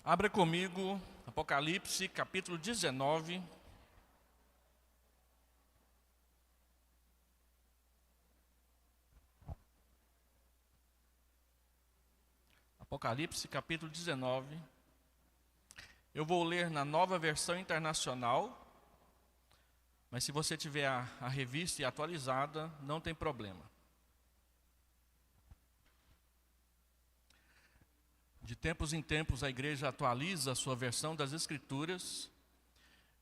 Abra comigo Apocalipse capítulo 19. Apocalipse capítulo 19. Eu vou ler na Nova Versão Internacional, mas se você tiver a revista e atualizada, não tem problema. De tempos em tempos a igreja atualiza a sua versão das Escrituras,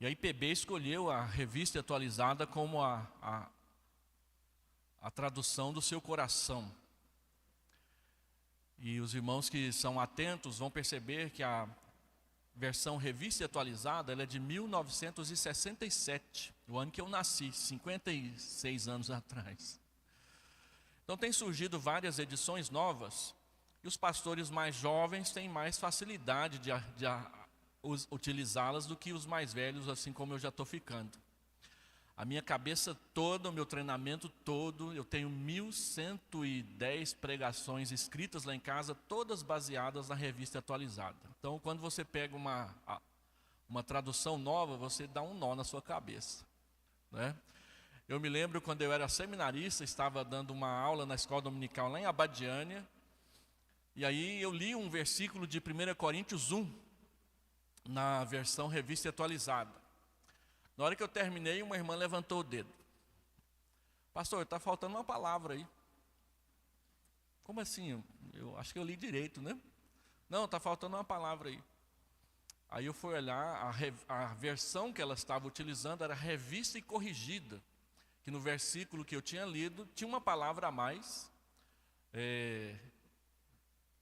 e a IPB escolheu a revista atualizada como a tradução do seu coração. E os irmãos que são atentos vão perceber que a versão revista atualizada ela é de 1967, o ano que eu nasci, 56 anos atrás. Então tem surgido várias edições novas, e os pastores mais jovens têm mais facilidade de utilizá-las do que os mais velhos, assim como eu já estou ficando. A minha cabeça toda, o meu treinamento todo, eu tenho 1.110 pregações escritas lá em casa, todas baseadas na revista atualizada. Então, quando você pega uma tradução nova, você dá um nó na sua cabeça, né? Eu me lembro quando eu era seminarista, estava dando uma aula na escola dominical lá em Abadiânia, e aí eu li um versículo de 1 Coríntios 1, na versão revista atualizada. Na hora que eu terminei, uma irmã levantou o dedo. Pastor, está faltando uma palavra aí. Como assim? Eu acho que eu li direito, né? Não, está faltando uma palavra aí. Aí eu fui olhar, a versão que ela estava utilizando era revista e corrigida. Que no versículo que eu tinha lido, tinha uma palavra a mais.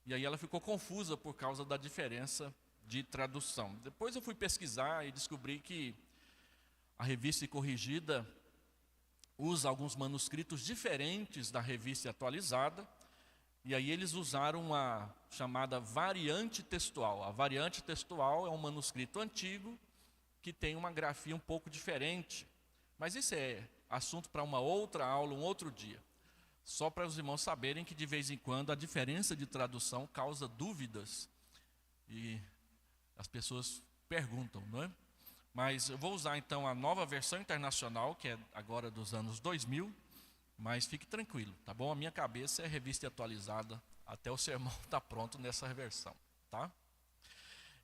E aí ela ficou confusa por causa da diferença de tradução. Depois eu fui pesquisar e descobri que a revista corrigida usa alguns manuscritos diferentes da revista atualizada, e aí eles usaram uma chamada variante textual. A variante textual é um manuscrito antigo que tem uma grafia um pouco diferente, mas isso é assunto para uma outra aula, um outro dia. Só para os irmãos saberem que de vez em quando a diferença de tradução causa dúvidas e as pessoas perguntam, não é? Mas eu vou usar então a Nova Versão Internacional, que é agora dos anos 2000, mas fique tranquilo, tá bom? A minha cabeça é revista atualizada, até o sermão está pronto nessa versão, tá?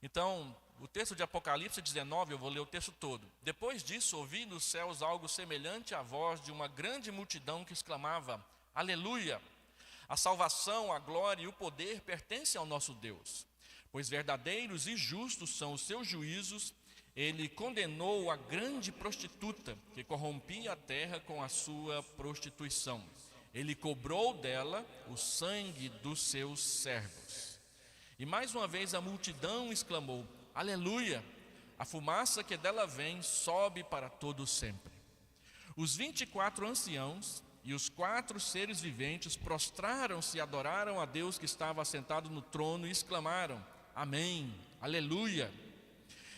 Então, o texto de Apocalipse 19, eu vou ler o texto todo. Depois disso, ouvi nos céus algo semelhante à voz de uma grande multidão que exclamava: Aleluia! A salvação, a glória e o poder pertencem ao nosso Deus, pois verdadeiros e justos são os seus juízos. Ele condenou a grande prostituta que corrompia a terra com a sua prostituição. Ele cobrou dela o sangue dos seus servos. E mais uma vez a multidão exclamou: Aleluia! A fumaça que dela vem sobe para todo sempre. Os 24 anciãos e os 4 seres viventes prostraram-se e adoraram a Deus que estava assentado no trono e exclamaram: Amém, Aleluia!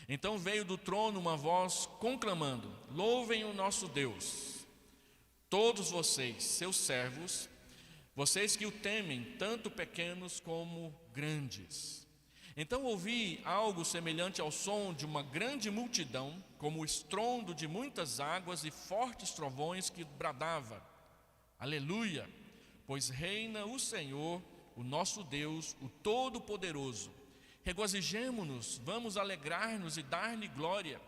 Então veio do trono uma voz conclamando: Louvem o nosso Deus, todos vocês, seus servos, vocês que o temem, tanto pequenos como grandes. Então ouvi algo semelhante ao som de uma grande multidão, como o estrondo de muitas águas e fortes trovões que bradava: Aleluia! Pois reina o Senhor, o nosso Deus, o Todo-Poderoso. Regozijemo-nos, vamos alegrar-nos e dar-lhe glória,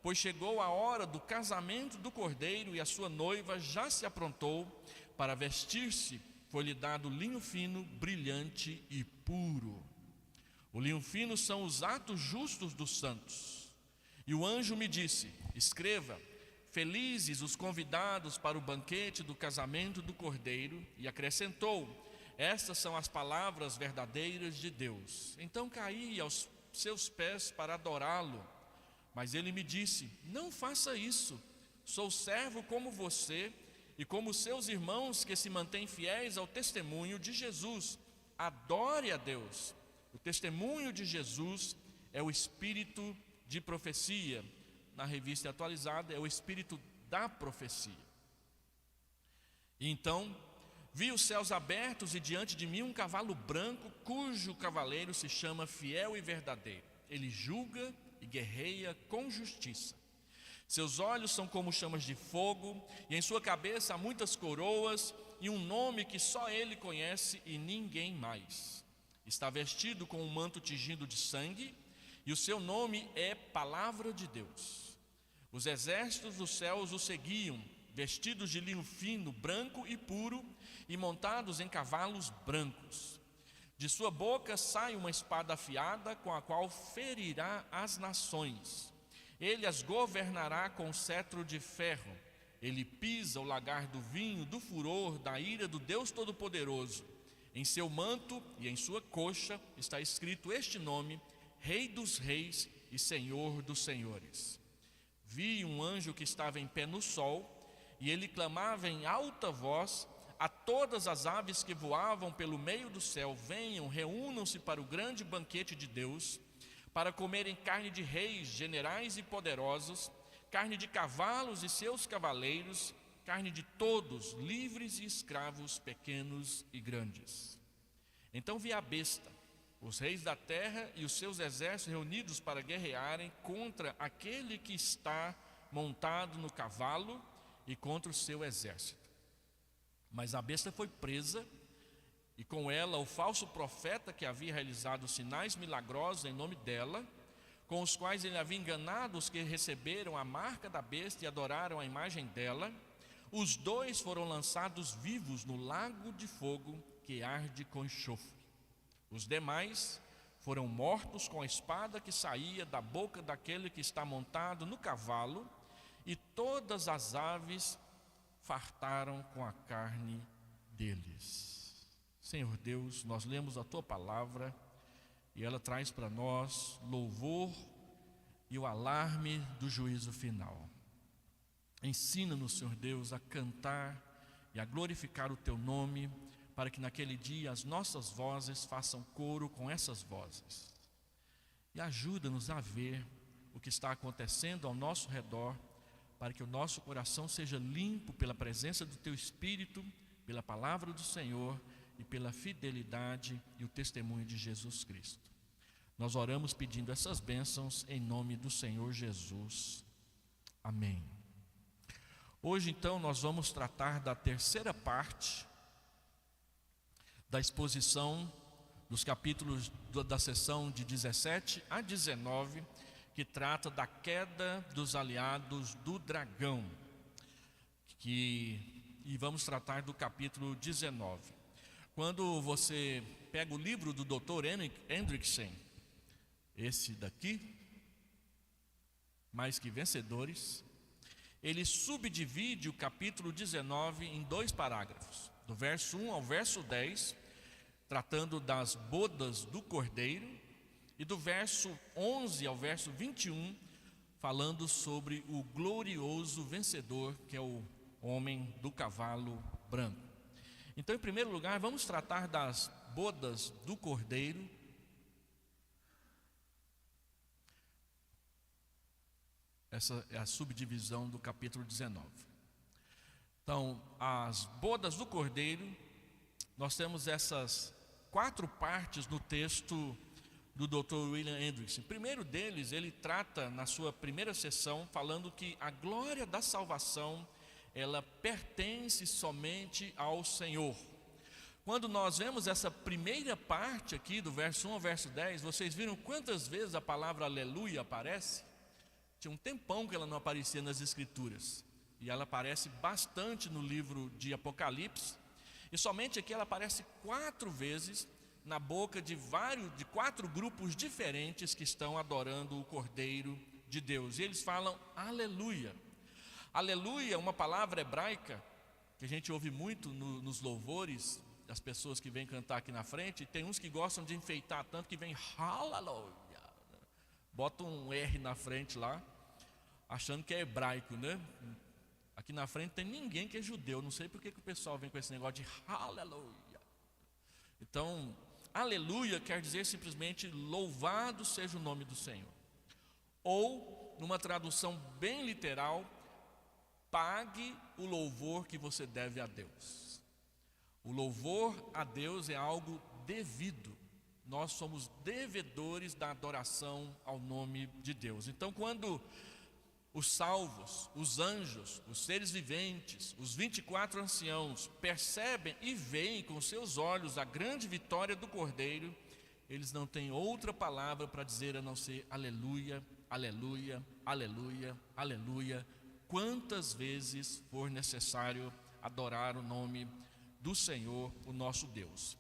pois chegou a hora do casamento do Cordeiro e a sua noiva já se aprontou para vestir-se. Foi-lhe dado linho fino, brilhante e puro. O linho fino são os atos justos dos santos. E o anjo me disse: Escreva: Felizes os convidados para o banquete do casamento do Cordeiro. E acrescentou: Estas são as palavras verdadeiras de Deus. Então caí aos seus pés para adorá-lo. Mas ele me disse: Não faça isso. Sou servo como você e como seus irmãos que se mantêm fiéis ao testemunho de Jesus. Adore a Deus. O testemunho de Jesus é o espírito de profecia. Na revista atualizada é o espírito da profecia. E então vi os céus abertos e diante de mim um cavalo branco, cujo cavaleiro se chama Fiel e Verdadeiro. Ele julga e guerreia com justiça. Seus olhos são como chamas de fogo, e em sua cabeça há muitas coroas, e um nome que só ele conhece e ninguém mais. Está vestido com um manto tingido de sangue, e o seu nome é Palavra de Deus. Os exércitos dos céus o seguiam, vestidos de linho fino, branco e puro, e montados em cavalos brancos. De sua boca sai uma espada afiada, com a qual ferirá as nações. Ele as governará com cetro de ferro. Ele pisa o lagar do vinho, do furor, da ira do Deus Todo-Poderoso. Em seu manto e em sua coxa está escrito este nome: Rei dos Reis e Senhor dos Senhores. Vi um anjo que estava em pé no sol, e ele clamava em alta voz a todas as aves que voavam pelo meio do céu: venham, reúnam-se para o grande banquete de Deus, para comerem carne de reis, generais e poderosos, carne de cavalos e seus cavaleiros, carne de todos, livres e escravos, pequenos e grandes. Então vi a besta, os reis da terra e os seus exércitos reunidos para guerrearem contra aquele que está montado no cavalo e contra o seu exército. Mas a besta foi presa, e com ela o falso profeta que havia realizado sinais milagrosos em nome dela, com os quais ele havia enganado os que receberam a marca da besta e adoraram a imagem dela. Os dois foram lançados vivos no lago de fogo que arde com enxofre. Os demais foram mortos com a espada que saía da boca daquele que está montado no cavalo, e todas as aves fartaram com a carne deles. Senhor Deus, nós lemos a Tua palavra e ela traz para nós louvor e o alarme do juízo final. Ensina-nos, Senhor Deus, a cantar e a glorificar o Teu nome, para que naquele dia as nossas vozes façam coro com essas vozes. E ajuda-nos a ver o que está acontecendo ao nosso redor, para que o nosso coração seja limpo pela presença do Teu Espírito, pela palavra do Senhor e pela fidelidade e o testemunho de Jesus Cristo. Nós oramos pedindo essas bênçãos em nome do Senhor Jesus. Amém. Hoje, então, nós vamos tratar da terceira parte da exposição dos capítulos da sessão de 17 a 19, que trata da queda dos aliados do dragão, e vamos tratar do capítulo 19. Quando você pega o livro do Dr. Hendrickson, esse daqui, Mais que Vencedores, ele subdivide o capítulo 19 em 2 parágrafos, do verso 1 ao verso 10, tratando das bodas do cordeiro, e do verso 11 ao verso 21, falando sobre o glorioso vencedor, que é o homem do cavalo branco. Então, em primeiro lugar, vamos tratar das bodas do cordeiro. Essa é a subdivisão do capítulo 19. Então, as bodas do cordeiro, nós temos essas 4 partes no texto do Dr. William Hendrickson. O primeiro deles, ele trata na sua primeira sessão, falando que a glória da salvação, ela pertence somente ao Senhor. Quando nós vemos essa primeira parte aqui, do verso 1 ao verso 10, vocês viram quantas vezes a palavra aleluia aparece? Tinha um tempão que ela não aparecia nas Escrituras, e ela aparece bastante no livro de Apocalipse, e somente aqui ela aparece 4 vezes na boca de 4 grupos diferentes que estão adorando o Cordeiro de Deus, e eles falam aleluia. Aleluia é uma palavra hebraica que a gente ouve muito nos louvores das pessoas que vêm cantar aqui na frente, e tem uns que gostam de enfeitar tanto que vem aleluia, bota um R na frente lá, achando que é hebraico, né? Aqui na frente tem ninguém que é judeu, não sei por que o pessoal vem com esse negócio de aleluia. Então, aleluia quer dizer simplesmente louvado seja o nome do Senhor, ou numa tradução bem literal, pague o louvor que você deve a Deus. O louvor a Deus é algo devido, nós somos devedores da adoração ao nome de Deus. Então, quando os salvos, os anjos, os seres viventes, os 24 anciãos percebem e veem com seus olhos a grande vitória do Cordeiro, eles não têm outra palavra para dizer a não ser aleluia, aleluia, aleluia, aleluia, quantas vezes for necessário adorar o nome do Senhor, o nosso Deus.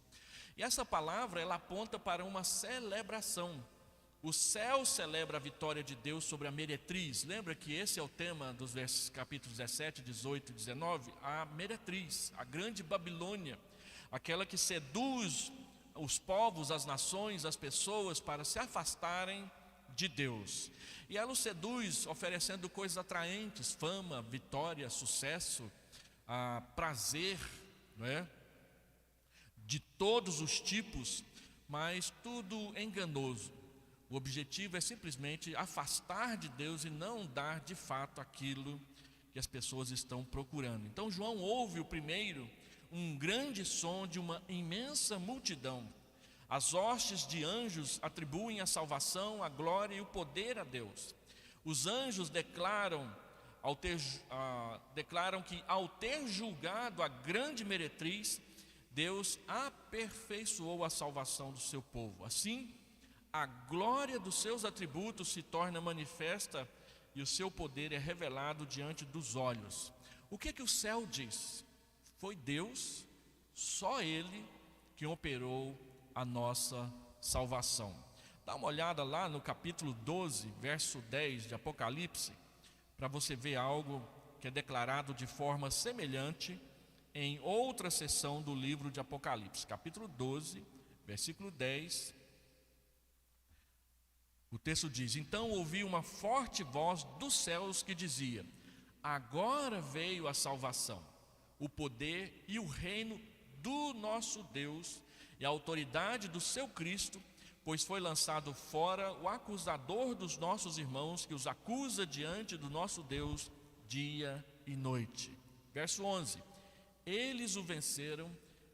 E essa palavra, ela aponta para uma celebração. O céu celebra a vitória de Deus sobre a meretriz. Lembra que esse é o tema dos capítulos 17, 18 e 19? A meretriz, a grande Babilônia, aquela que seduz os povos, as nações, as pessoas para se afastarem de Deus. E ela os seduz oferecendo coisas atraentes, fama, vitória, sucesso, prazer, não é? De todos os tipos, mas tudo enganoso. O objetivo é simplesmente afastar de Deus e não dar de fato aquilo que as pessoas estão procurando. Então João ouve um grande som de uma imensa multidão. As hostes de anjos atribuem a salvação, a glória e o poder a Deus. Os anjos declaram que ao ter julgado a grande meretriz, Deus aperfeiçoou a salvação do seu povo. Assim, a glória dos seus atributos se torna manifesta e o seu poder é revelado diante dos olhos. O que o céu diz? Foi Deus, só Ele, que operou a nossa salvação. Dá uma olhada lá no capítulo 12, verso 10 de Apocalipse, para você ver algo que é declarado de forma semelhante em outra seção do livro de Apocalipse. Capítulo 12, versículo 10. O texto diz: então ouvi uma forte voz dos céus que dizia: agora veio a salvação, o poder e o reino do nosso Deus e a autoridade do seu Cristo, pois foi lançado fora o acusador dos nossos irmãos, que os acusa diante do nosso Deus dia e noite. Verso 11: eles o venceram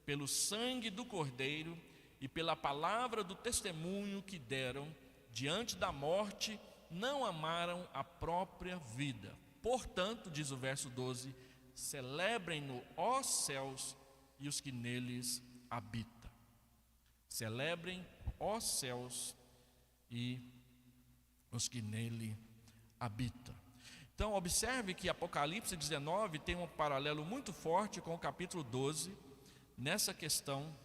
pelo sangue do Cordeiro e pela palavra do testemunho que deram. Diante da morte, não amaram a própria vida. Portanto, diz o verso 12: celebrem-no, ó céus, e os que neles habitam. Celebrem, ó céus, e os que nele habitam. Então, observe que Apocalipse 19 tem um paralelo muito forte com o capítulo 12, nessa questão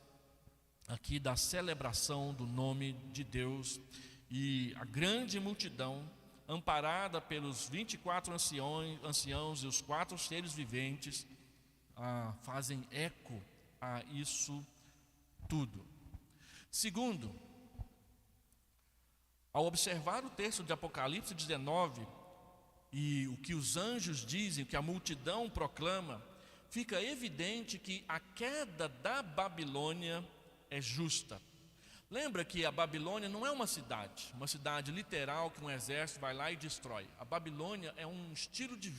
aqui da celebração do nome de Deus. E a grande multidão, amparada pelos 24 anciãos e os 4 seres viventes, fazem eco a isso tudo. Segundo, ao observar o texto de Apocalipse 19 e o que os anjos dizem, o que a multidão proclama, fica evidente que a queda da Babilônia é justa. Lembra que a Babilônia não é uma cidade literal que um exército vai lá e destrói. A Babilônia é um estilo de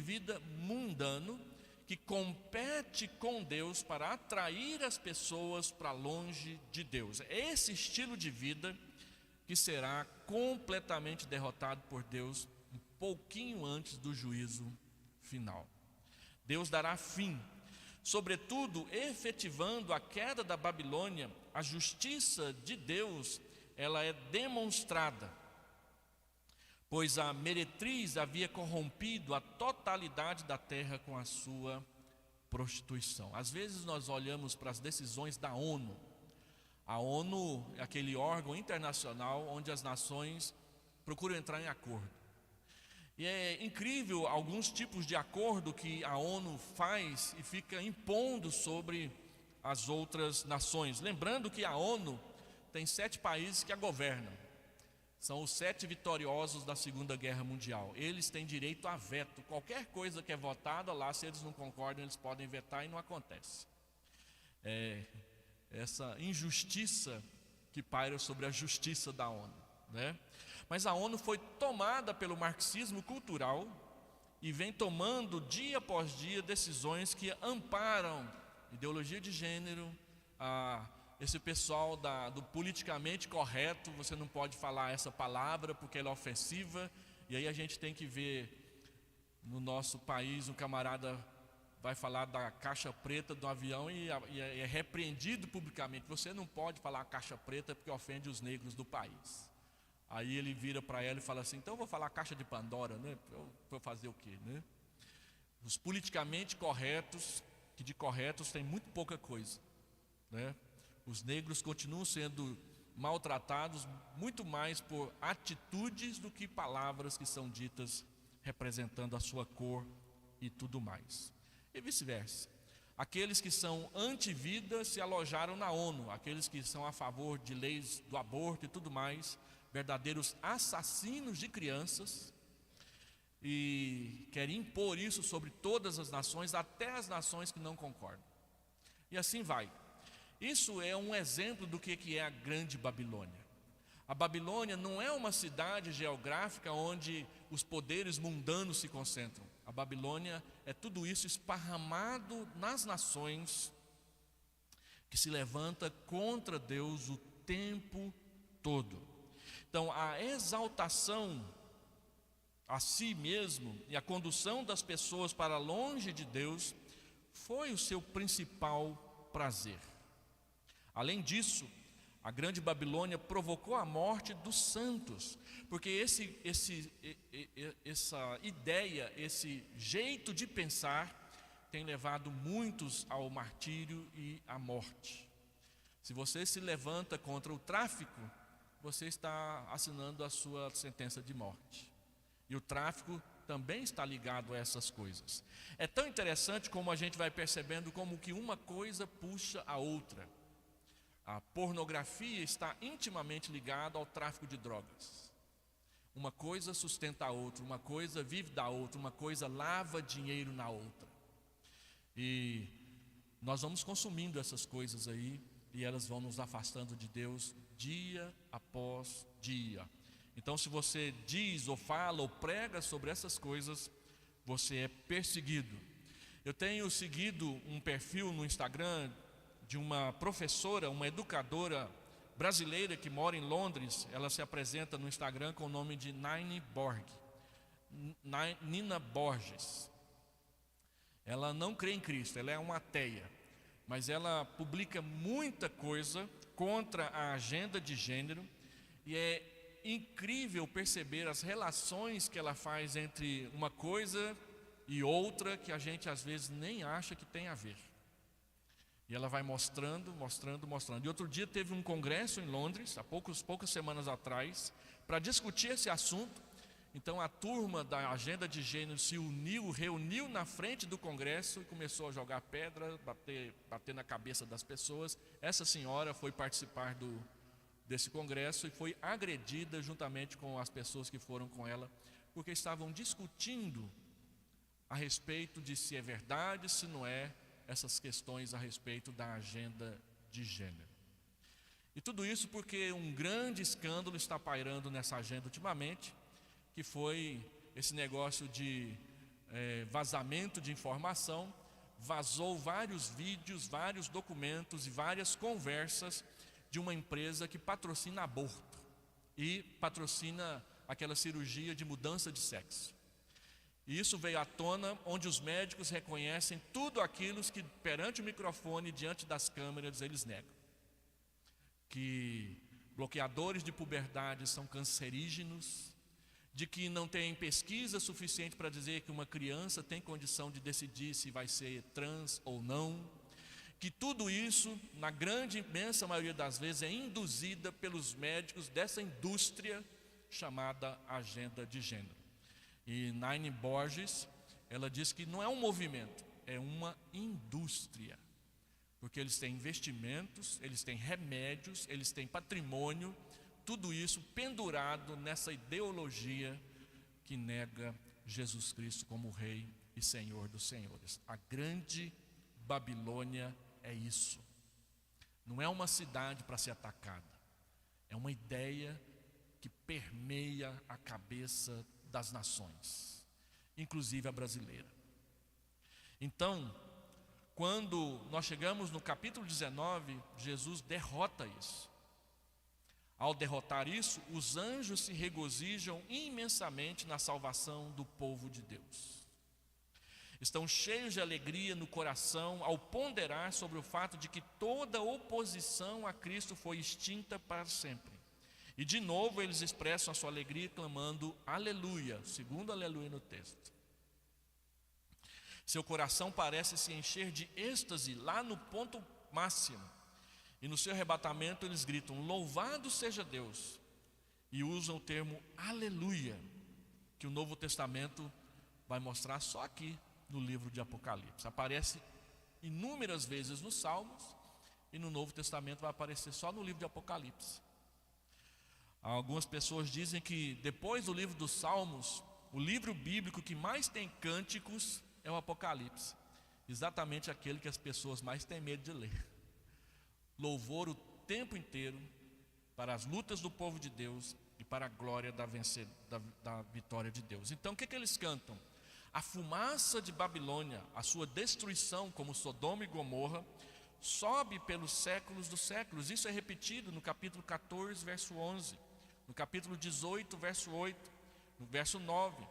vida mundano que compete com Deus para atrair as pessoas para longe de Deus. É esse estilo de vida que será completamente derrotado por Deus um pouquinho antes do juízo final. Deus dará fim, sobretudo efetivando a queda da Babilônia. A justiça de Deus, ela é demonstrada, pois a meretriz havia corrompido a totalidade da terra com a sua prostituição. Às vezes nós olhamos para as decisões da ONU. A ONU é aquele órgão internacional onde as nações procuram entrar em acordo. E é incrível alguns tipos de acordo que a ONU faz e fica impondo sobre as outras nações. Lembrando que a ONU tem 7 países que a governam. São os 7 vitoriosos da Segunda Guerra Mundial. Eles têm direito a veto. Qualquer coisa que é votada lá, se eles não concordam, eles podem vetar e não acontece. Essa injustiça que paira sobre a justiça da ONU, né? Mas a ONU foi tomada pelo marxismo cultural e vem tomando dia após dia decisões que amparam ideologia de gênero, esse pessoal do politicamente correto, você não pode falar essa palavra porque ela é ofensiva. E aí a gente tem que ver no nosso país, um camarada vai falar da caixa preta do avião e é repreendido publicamente. Você não pode falar caixa preta porque ofende os negros do país. Aí ele vira para ela e fala assim: então eu vou falar caixa de Pandora, né? Para fazer o quê, né? Os politicamente corretos, que de corretos tem muito pouca coisa, né? Os negros continuam sendo maltratados muito mais por atitudes do que palavras que são ditas representando a sua cor e tudo mais. E vice-versa. Aqueles que são anti-vida se alojaram na ONU, aqueles que são a favor de leis do aborto e tudo mais, verdadeiros assassinos de crianças, e querem impor isso sobre todas as nações, até as nações que não concordam. E assim vai. Isso é um exemplo do que é a grande Babilônia. A Babilônia não é uma cidade geográfica onde os poderes mundanos se concentram. A Babilônia é tudo isso esparramado nas nações, que se levanta contra Deus o tempo todo. Então, a exaltação a si mesmo e a condução das pessoas para longe de Deus foi o seu principal prazer. Além disso, a grande Babilônia provocou a morte dos santos, porque essa ideia, esse jeito de pensar tem levado muitos ao martírio e à morte. Se você se levanta contra o tráfico, você está assinando a sua sentença de morte. E o tráfico também está ligado a essas coisas. É tão interessante como a gente vai percebendo como que uma coisa puxa a outra. A pornografia está intimamente ligada ao tráfico de drogas. Uma coisa sustenta a outra, uma coisa vive da outra, uma coisa lava dinheiro na outra. E nós vamos consumindo essas coisas aí, e elas vão nos afastando de Deus dia após dia. Então, se você diz ou fala ou prega sobre essas coisas, você é perseguido. Eu tenho seguido um perfil no Instagram de uma professora, uma educadora brasileira que mora em Londres. Ela se apresenta no Instagram com o nome de Nina Borges. Ela não crê em Cristo, ela é uma ateia, mas ela publica muita coisa contra a agenda de gênero, e é incrível perceber as relações que ela faz entre uma coisa e outra que a gente às vezes nem acha que tem a ver. E ela vai mostrando. E outro dia teve um congresso em Londres, há poucas semanas atrás, para discutir esse assunto. Então a turma da agenda de gênero se reuniu na frente do congresso e começou a jogar pedra, bater na cabeça das pessoas. Essa senhora foi participar desse congresso e foi agredida juntamente com as pessoas que foram com ela, porque estavam discutindo a respeito de se é verdade, se não é, essas questões a respeito da agenda de gênero. E tudo isso porque um grande escândalo está pairando nessa agenda ultimamente, que foi esse negócio de vazamento de informação. Vazou vários vídeos, vários documentos e várias conversas de uma empresa que patrocina aborto e patrocina aquela cirurgia de mudança de sexo. E isso veio à tona, onde os médicos reconhecem tudo aquilo que perante o microfone, diante das câmeras, eles negam. Que bloqueadores de puberdade são cancerígenos, de que não tem pesquisa suficiente para dizer que uma criança tem condição de decidir se vai ser trans ou não, que tudo isso, na grande, imensa maioria das vezes, é induzida pelos médicos dessa indústria chamada agenda de gênero. E Nina Borges, ela diz que não é um movimento, é uma indústria, porque eles têm investimentos, eles têm remédios, eles têm patrimônio, tudo isso pendurado nessa ideologia que nega Jesus Cristo como Rei e Senhor dos Senhores. A grande Babilônia é isso. Não é uma cidade para ser atacada, é uma ideia que permeia a cabeça das nações, inclusive a brasileira. Então, Quando nós chegamos no capítulo 19, Jesus derrota isso. Ao derrotar isso, os anjos se regozijam imensamente na salvação do povo de Deus. Estão cheios de alegria no coração ao ponderar sobre o fato de que toda oposição a Cristo foi extinta para sempre. E de novo eles expressam a sua alegria clamando aleluia, segundo aleluia no texto. Seu coração parece se encher de êxtase lá no ponto máximo. E no seu arrebatamento eles gritam, louvado seja Deus. E usam o termo aleluia, que o Novo Testamento vai mostrar só aqui no livro de Apocalipse. Aparece inúmeras vezes nos Salmos e no Novo Testamento vai aparecer só no livro de Apocalipse. Algumas pessoas dizem que depois do livro dos Salmos, o livro bíblico que mais tem cânticos é o Apocalipse. Exatamente aquele que as pessoas mais têm medo de ler. Louvor o tempo inteiro para as lutas do povo de Deus e para a glória da vitória de Deus. Então o que eles cantam? A fumaça de Babilônia, a sua destruição como Sodoma e Gomorra, sobe pelos séculos dos séculos. Isso é repetido no capítulo 14, verso 11, no capítulo 18, verso 8, no verso 9,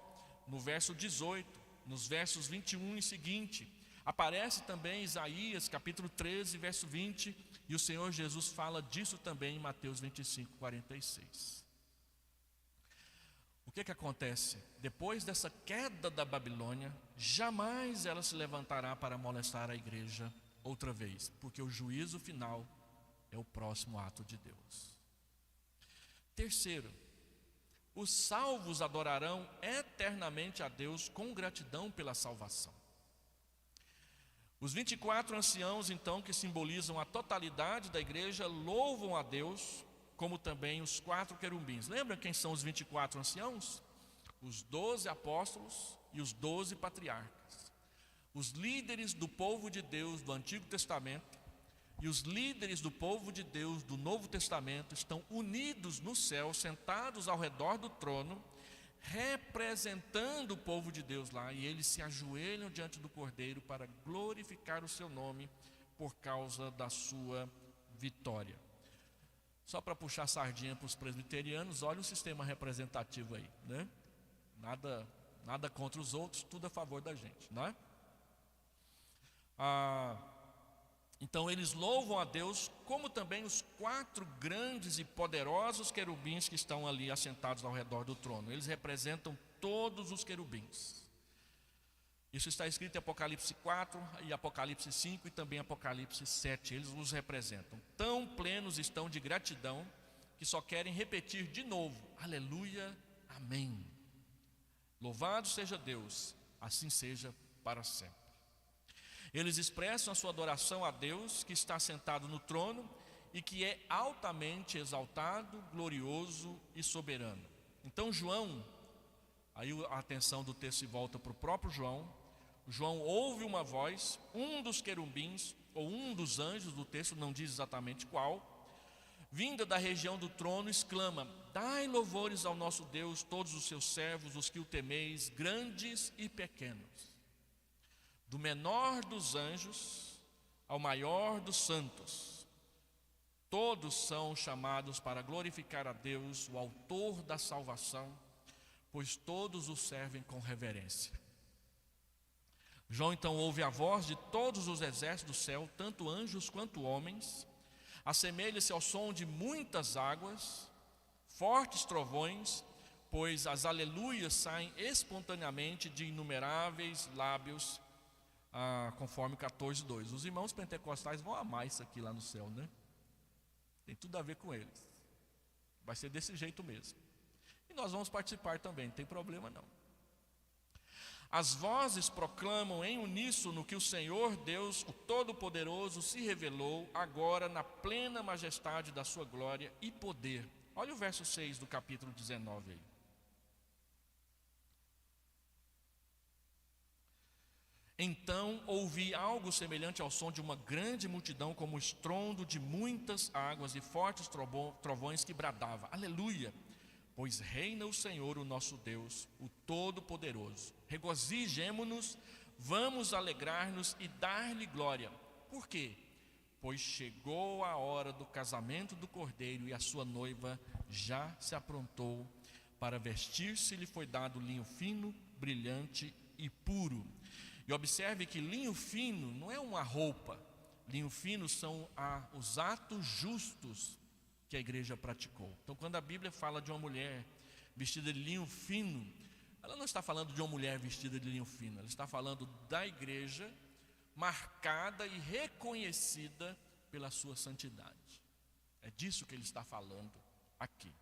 no verso 18, nos versos 21 e seguinte. Aparece também Isaías, capítulo 13, verso 20, e o Senhor Jesus fala disso também em Mateus 25, 46. O que acontece? Depois dessa queda da Babilônia, jamais ela se levantará para molestar a igreja outra vez, porque o juízo final é o próximo ato de Deus. Terceiro, os salvos adorarão eternamente a Deus com gratidão pela salvação. Os 24 anciãos, então, que simbolizam a totalidade da igreja, louvam a Deus, como também os 4 querubins. Lembra quem são os 24 anciãos? Os 12 apóstolos e os 12 patriarcas. Os líderes do povo de Deus do Antigo Testamento e os líderes do povo de Deus do Novo Testamento estão unidos no céu, sentados ao redor do trono, representando o povo de Deus lá, e eles se ajoelham diante do Cordeiro para glorificar o seu nome por causa da sua vitória. Só para puxar sardinha para os presbiterianos, olha o sistema representativo aí, né? Nada contra os outros, tudo a favor da gente, não é? Então eles louvam a Deus, como também os 4 grandes e poderosos querubins que estão ali assentados ao redor do trono. Eles representam todos os querubins. Isso está escrito em Apocalipse 4 e Apocalipse 5 e também Apocalipse 7. Eles os representam. Tão plenos estão de gratidão que só querem repetir de novo: aleluia, amém. Louvado seja Deus, assim seja para sempre. Eles expressam a sua adoração a Deus, que está sentado no trono e que é altamente exaltado, glorioso e soberano. Então João, aí a atenção do texto se volta para o próprio João. João ouve uma voz, um dos querubins ou um dos anjos, do texto não diz exatamente qual, vinda da região do trono, exclama: dai louvores ao nosso Deus, todos os seus servos, os que o temeis, grandes e pequenos. Do menor dos anjos ao maior dos santos, todos são chamados para glorificar a Deus, o autor da salvação, pois todos o servem com reverência. João então ouve a voz de todos os exércitos do céu, tanto anjos quanto homens. Assemelha-se ao som de muitas águas, fortes trovões, pois as aleluias saem espontaneamente de inumeráveis lábios, conforme 14:2. Os irmãos pentecostais vão amar isso aqui lá no céu, né? Tem tudo a ver com eles. Vai ser desse jeito mesmo. E nós vamos participar também, não tem problema não. As vozes proclamam em uníssono que o Senhor Deus, o Todo-Poderoso, se revelou agora na plena majestade da sua glória e poder. Olha o verso 6 do capítulo 19 aí. Então ouvi algo semelhante ao som de uma grande multidão, como o estrondo de muitas águas e fortes trovões que bradava: aleluia! Pois reina o Senhor, o nosso Deus, o Todo-Poderoso. Regozijemo-nos, vamos alegrar-nos e dar-lhe glória. Por quê? Pois chegou a hora do casamento do Cordeiro e a sua noiva já se aprontou para vestir-se. Lhe foi dado linho fino, brilhante e puro. E observe que linho fino não é uma roupa. Linho fino são os atos justos que a igreja praticou. Então, quando a Bíblia fala de uma mulher vestida de linho fino, ela não está falando de uma mulher vestida de linho fino, ela está falando da igreja marcada e reconhecida pela sua santidade. É disso que ele está falando aqui.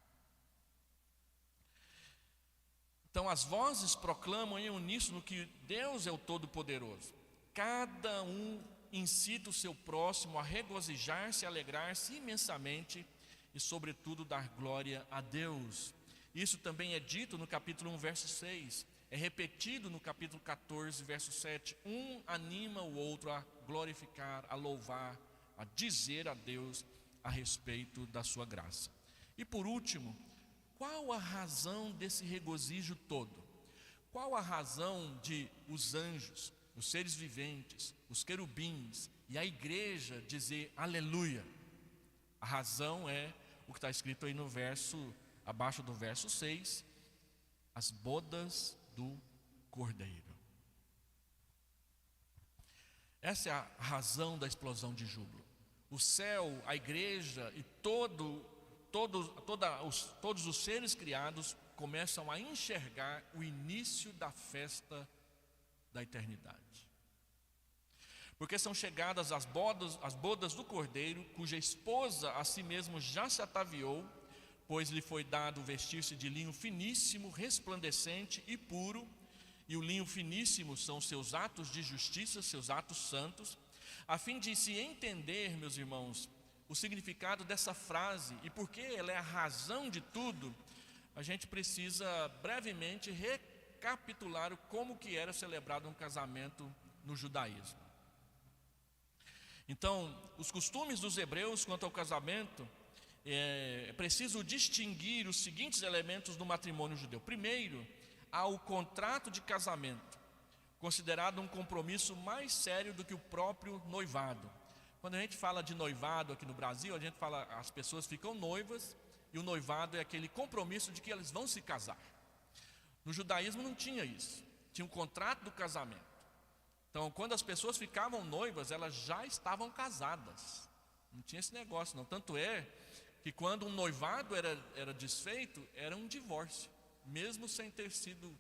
Então as vozes proclamam em uníssono que Deus é o Todo-Poderoso. Cada um incita o seu próximo a regozijar-se, a alegrar-se imensamente e sobretudo dar glória a Deus. Isso também é dito no capítulo 1, verso 6. É repetido no capítulo 14, verso 7. Um anima o outro a glorificar, a louvar, a dizer a Deus a respeito da sua graça. E por último, qual a razão desse regozijo todo? Qual a razão de os anjos, os seres viventes, os querubins e a igreja dizer aleluia? A razão é o que está escrito aí no verso, abaixo do verso 6, as bodas do Cordeiro. Essa é a razão da explosão de júbilo. O céu, a igreja e todos os seres criados começam a enxergar o início da festa da eternidade. Porque são chegadas as bodas do Cordeiro, cuja esposa a si mesmo já se ataviou, pois lhe foi dado vestir-se de linho finíssimo, resplandecente e puro, e o linho finíssimo são seus atos de justiça, seus atos santos, a fim de se entender, meus irmãos, o significado dessa frase e por que ela é a razão de tudo. A gente precisa brevemente recapitular como que era celebrado um casamento no judaísmo. Então, os costumes dos hebreus quanto ao casamento, é preciso distinguir os seguintes elementos do matrimônio judeu. Primeiro, há o contrato de casamento, considerado um compromisso mais sério do que o próprio noivado. Quando a gente fala de noivado aqui no Brasil, a gente fala, as pessoas ficam noivas e o noivado é aquele compromisso de que eles vão se casar. No judaísmo não tinha isso, tinha um contrato do casamento. Então, quando as pessoas ficavam noivas, elas já estavam casadas. Não tinha esse negócio não. Tanto é que quando um noivado era desfeito, era um divórcio, mesmo sem ter sido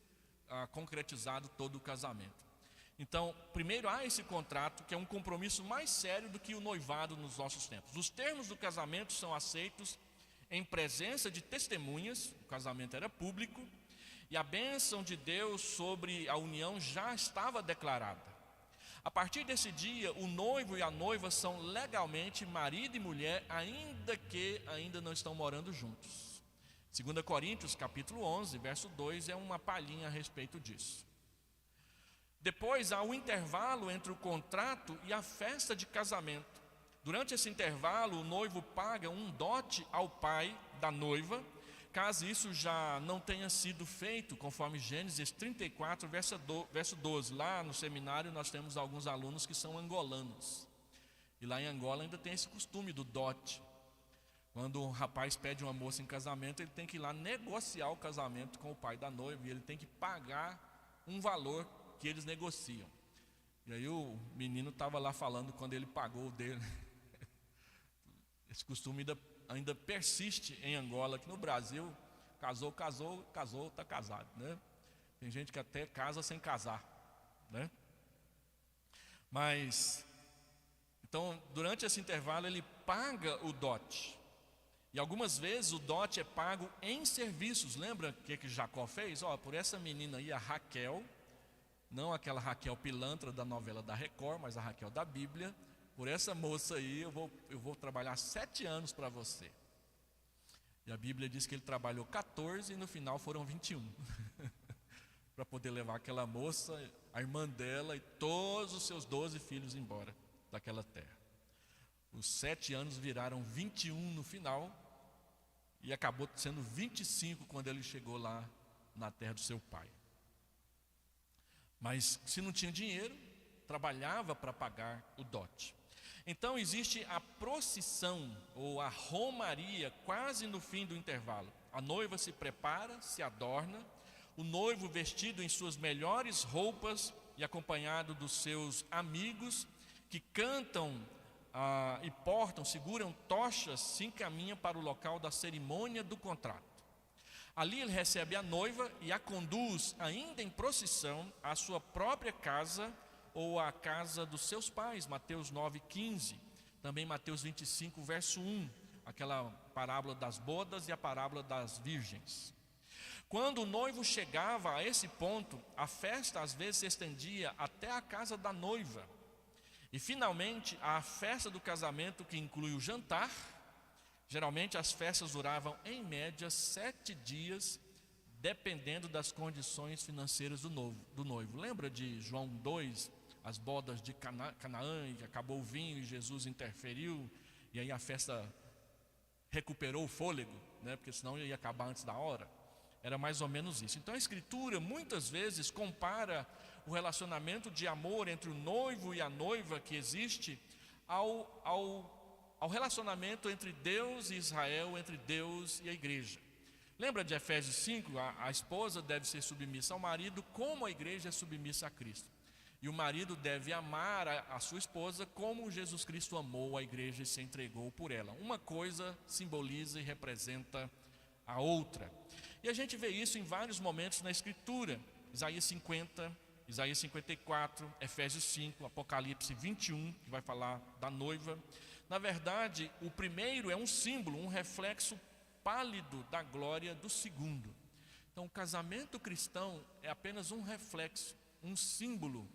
concretizado todo o casamento. Então, primeiro há esse contrato, que é um compromisso mais sério do que o noivado nos nossos tempos. Os termos do casamento são aceitos em presença de testemunhas, o casamento era público, e a bênção de Deus sobre a união já estava declarada. A partir desse dia, o noivo e a noiva são legalmente marido e mulher, ainda que ainda não estão morando juntos. 2 Coríntios, capítulo 11, verso 2, é uma palhinha a respeito disso. Depois há o intervalo entre o contrato e a festa de casamento. Durante esse intervalo, o noivo paga um dote ao pai da noiva, caso isso já não tenha sido feito, conforme Gênesis 34, verso 12. Lá no seminário nós temos alguns alunos que são angolanos. E lá em Angola ainda tem esse costume do dote. Quando um rapaz pede uma moça em casamento, ele tem que ir lá negociar o casamento com o pai da noiva, e ele tem que pagar um valor que eles negociam. E aí o menino estava lá falando quando ele pagou o dele. Esse costume ainda persiste em Angola. Aqui no Brasil, casou, está casado, né? Tem gente que até casa sem casar, né? Mas, então, durante esse intervalo ele paga o dote. E algumas vezes o dote é pago em serviços. Lembra o que Jacó fez? Por essa menina aí, a Raquel, não aquela Raquel pilantra da novela da Record, mas a Raquel da Bíblia, por essa moça aí eu vou trabalhar 7 anos para você. E a Bíblia diz que ele trabalhou 14 e no final foram 21 para poder levar aquela moça, a irmã dela e todos os seus 12 filhos embora daquela terra. Os 7 anos viraram 21 no final, e acabou sendo 25 quando ele chegou lá na terra do seu pai. Mas se não tinha dinheiro, trabalhava para pagar o dote. Então existe a procissão ou a romaria quase no fim do intervalo. A noiva se prepara, se adorna, o noivo vestido em suas melhores roupas e acompanhado dos seus amigos que cantam e seguram tochas, se encaminha para o local da cerimônia do contrato. Ali ele recebe a noiva e a conduz, ainda em procissão, à sua própria casa ou à casa dos seus pais, Mateus 9,15. Também Mateus 25, verso 1, aquela parábola das bodas e a parábola das virgens. Quando o noivo chegava a esse ponto, a festa às vezes se estendia até a casa da noiva. E finalmente, a festa do casamento, que inclui o jantar. Geralmente as festas duravam em média 7 dias, dependendo das condições financeiras do noivo. Lembra de João 2, as bodas de Canaã, que acabou o vinho e Jesus interferiu, e aí a festa recuperou o fôlego, né? Porque senão ia acabar antes da hora. Era mais ou menos isso. Então a Escritura muitas vezes compara o relacionamento de amor entre o noivo e a noiva que existe ao relacionamento entre Deus e Israel, entre Deus e a igreja. Lembra de Efésios 5? A esposa deve ser submissa ao marido como a igreja é submissa a Cristo. E o marido deve amar a sua esposa como Jesus Cristo amou a igreja e se entregou por ela. Uma coisa simboliza e representa a outra. E a gente vê isso em vários momentos na Escritura. Isaías 50, Isaías 54, Efésios 5, Apocalipse 21, que vai falar da noiva. Na verdade, o primeiro é um símbolo, um reflexo pálido da glória do segundo. Então, o casamento cristão é apenas um reflexo, um símbolo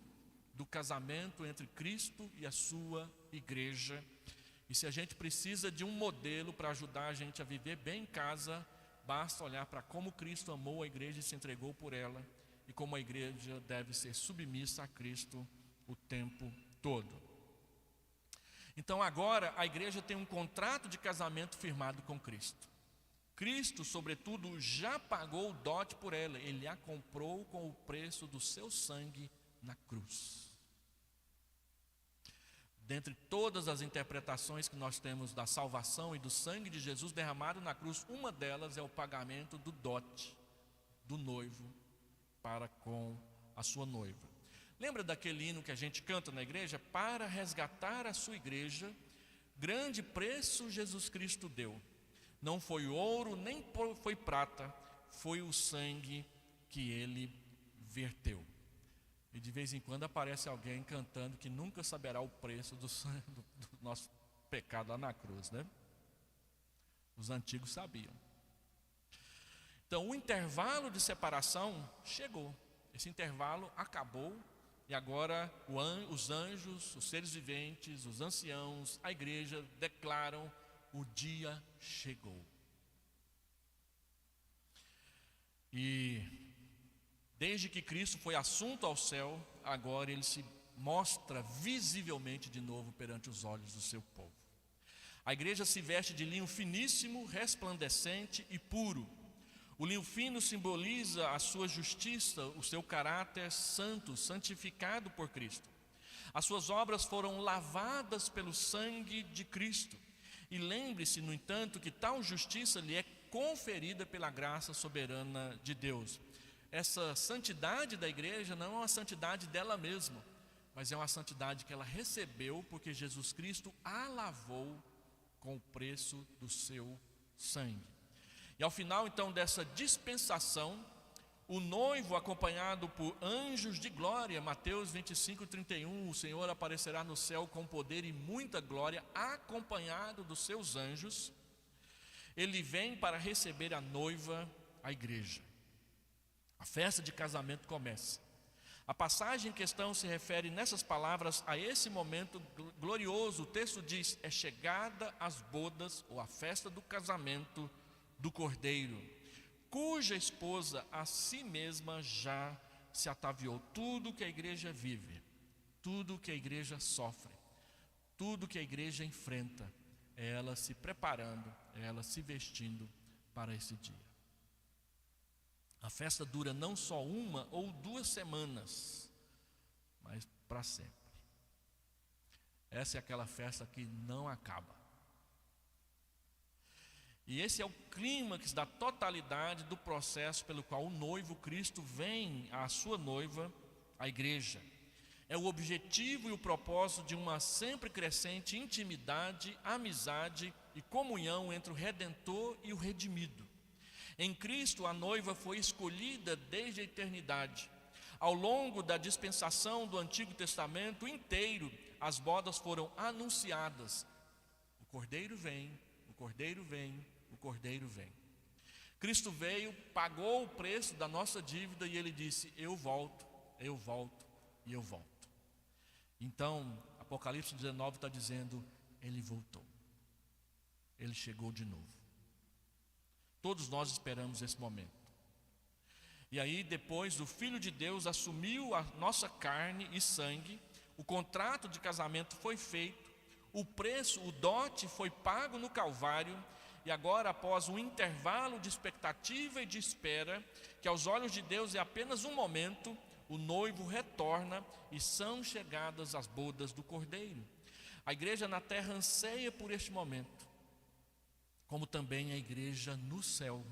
do casamento entre Cristo e a sua igreja. E se a gente precisa de um modelo para ajudar a gente a viver bem em casa, basta olhar para como Cristo amou a igreja e se entregou por ela, e como a igreja deve ser submissa a Cristo o tempo todo. Então agora a igreja tem um contrato de casamento firmado com Cristo. Cristo, sobretudo, já pagou o dote por ela. Ele a comprou com o preço do seu sangue na cruz. Dentre todas as interpretações que nós temos da salvação e do sangue de Jesus derramado na cruz, uma delas é o pagamento do dote do noivo para com a sua noiva. Lembra daquele hino que a gente canta na igreja? Para resgatar a sua igreja, grande preço Jesus Cristo deu. Não foi ouro, nem foi prata, foi o sangue que ele verteu. E de vez em quando aparece alguém cantando que nunca saberá o preço do nosso pecado lá na cruz, né? Os antigos sabiam. Então o intervalo de separação chegou. Esse intervalo acabou. E agora os anjos, os seres viventes, os anciãos, a igreja declaram: o dia chegou. E desde que Cristo foi assunto ao céu, agora ele se mostra visivelmente de novo perante os olhos do seu povo. A igreja se veste de linho finíssimo, resplandecente e puro. O linho fino simboliza a sua justiça, o seu caráter santo, santificado por Cristo. As suas obras foram lavadas pelo sangue de Cristo. E lembre-se, no entanto, que tal justiça lhe é conferida pela graça soberana de Deus. Essa santidade da igreja não é uma santidade dela mesma, mas é uma santidade que ela recebeu porque Jesus Cristo a lavou com o preço do seu sangue. E ao final então dessa dispensação, o noivo acompanhado por anjos de glória, Mateus 25, 31, o Senhor aparecerá no céu com poder e muita glória, acompanhado dos seus anjos. Ele vem para receber a noiva, a igreja. A festa de casamento começa. A passagem em questão se refere nessas palavras a esse momento glorioso. O texto diz: é chegada as bodas ou a festa do casamento do Cordeiro, cuja esposa a si mesma já se ataviou. Tudo que a igreja vive, tudo que a igreja sofre, tudo que a igreja enfrenta, é ela se preparando, é ela se vestindo para esse dia. A festa dura não só 1 ou 2 semanas, mas para sempre. Essa é aquela festa que não acaba. E esse é o clímax da totalidade do processo pelo qual o noivo Cristo vem à sua noiva, a igreja. É o objetivo e o propósito de uma sempre crescente intimidade, amizade e comunhão entre o Redentor e o redimido. Em Cristo, a noiva foi escolhida desde a eternidade. Ao longo da dispensação do Antigo Testamento inteiro, as bodas foram anunciadas. O Cordeiro vem, o Cordeiro vem, o Cordeiro vem. Cristo veio, pagou o preço da nossa dívida e Ele disse: eu volto, eu volto e eu volto. Então, Apocalipse 19 está dizendo: Ele voltou, Ele chegou de novo. Todos nós esperamos esse momento. E aí depois o Filho de Deus assumiu a nossa carne e sangue, o contrato de casamento foi feito, o preço, o dote foi pago no Calvário, e agora, após um intervalo de expectativa e de espera, que aos olhos de Deus é apenas um momento, o noivo retorna e são chegadas as bodas do Cordeiro. A igreja na terra anseia por este momento, como também a igreja no céu.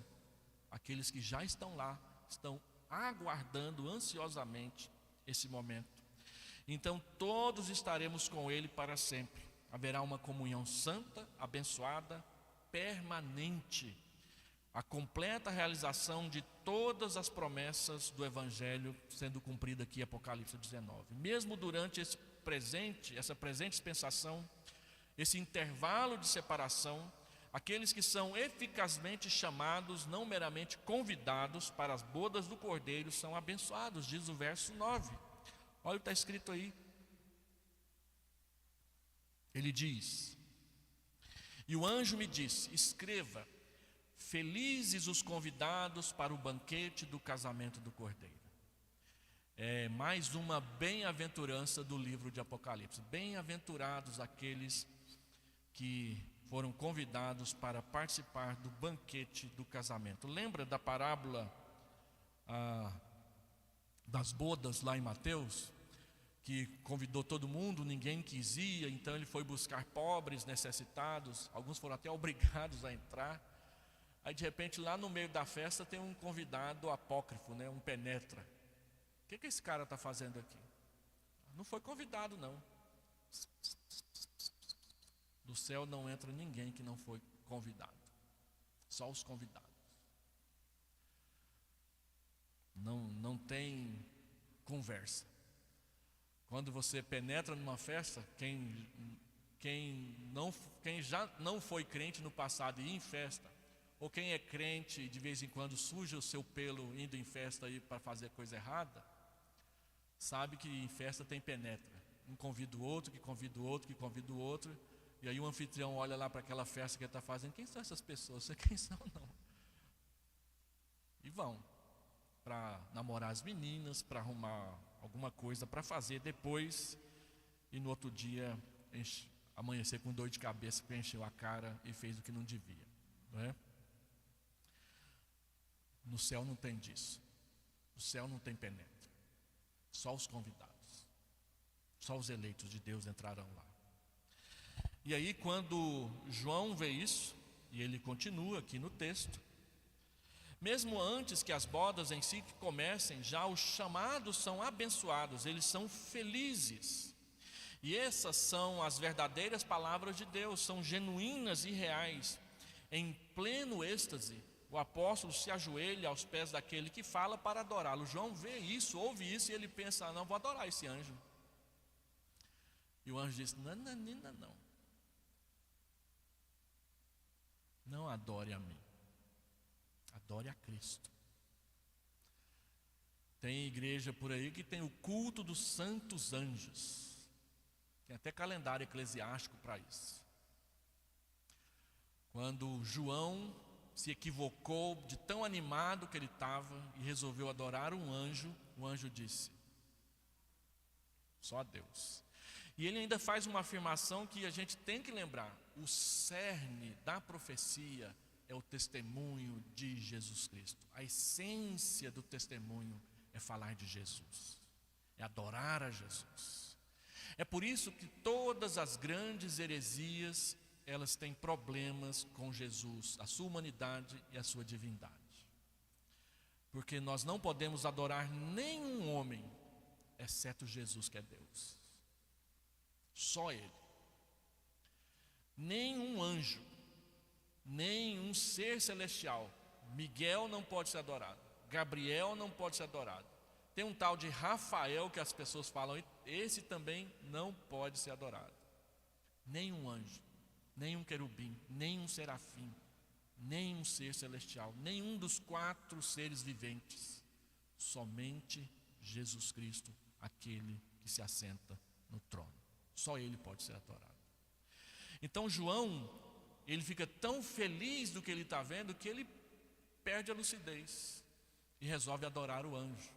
Aqueles que já estão lá, estão aguardando ansiosamente esse momento. Então todos estaremos com Ele para sempre. Haverá uma comunhão santa, abençoada, permanente. A completa realização de todas as promessas do Evangelho sendo cumprida aqui em Apocalipse 19. Mesmo durante essa presente dispensação, esse intervalo de separação, aqueles que são eficazmente chamados, não meramente convidados para as bodas do Cordeiro, são abençoados, diz o verso 9. Olha o que está escrito aí. Ele diz: e o anjo me disse: escreva, felizes os convidados para o banquete do casamento do Cordeiro. É mais uma bem-aventurança do livro de Apocalipse. Bem-aventurados aqueles que foram convidados para participar do banquete do casamento. Lembra da parábola das bodas lá em Mateus? Que convidou todo mundo, ninguém quis ir, então ele foi buscar pobres, necessitados, alguns foram até obrigados a entrar. Aí de repente lá no meio da festa tem um convidado apócrifo, né, um penetra. O que esse cara está fazendo aqui? Não foi convidado não. Do céu não entra ninguém que não foi convidado, só os convidados. Não tem conversa. Quando você penetra numa festa, quem já não foi crente no passado e ia em festa, ou quem é crente e de vez em quando suja o seu pelo indo em festa aí para fazer coisa errada, sabe que em festa tem penetra. Um convida o outro, que convida o outro, que convida o outro. E aí o anfitrião olha lá para aquela festa que ele está fazendo: quem são essas pessoas? Você quem são não? E vão para namorar as meninas, para arrumar alguma coisa para fazer depois, e no outro dia amanhecer com dor de cabeça porque encheu a cara e fez o que não devia, não é? No céu não tem disso. No céu não tem penetra. Só os convidados, só os eleitos de Deus entrarão lá. E aí quando João vê isso, e ele continua aqui no texto: mesmo antes que as bodas em si comecem, já os chamados são abençoados, eles são felizes. E essas são as verdadeiras palavras de Deus, são genuínas e reais. Em pleno êxtase, o apóstolo se ajoelha aos pés daquele que fala para adorá-lo. João vê isso, ouve isso, e ele pensa: não, vou adorar esse anjo. E o anjo diz: nananina, não. Não adore a mim, adore a Cristo. Tem igreja por aí que tem o culto dos santos anjos. Tem até calendário eclesiástico para isso. Quando João se equivocou de tão animado que ele estava e resolveu adorar um anjo, o anjo disse: só a Deus. E ele ainda faz uma afirmação que a gente tem que lembrar: o cerne da profecia é o testemunho de Jesus Cristo. A essência do testemunho é falar de Jesus. é adorar a Jesus. É por isso que todas as grandes heresias, elas têm problemas com Jesus, a sua humanidade e a sua divindade. Porque nós não podemos adorar nenhum homem, exceto Jesus, que é Deus. Só Ele. Nenhum anjo, nenhum ser celestial. Miguel não pode ser adorado, Gabriel não pode ser adorado. Tem um tal de Rafael que as pessoas falam, esse também não pode ser adorado. Nenhum anjo, nenhum querubim, nenhum serafim, nenhum ser celestial, nenhum dos 4 seres viventes. Somente Jesus Cristo, aquele que se assenta no trono. Só Ele pode ser adorado. Então João, ele fica tão feliz do que ele está vendo, que ele perde a lucidez e resolve adorar o anjo,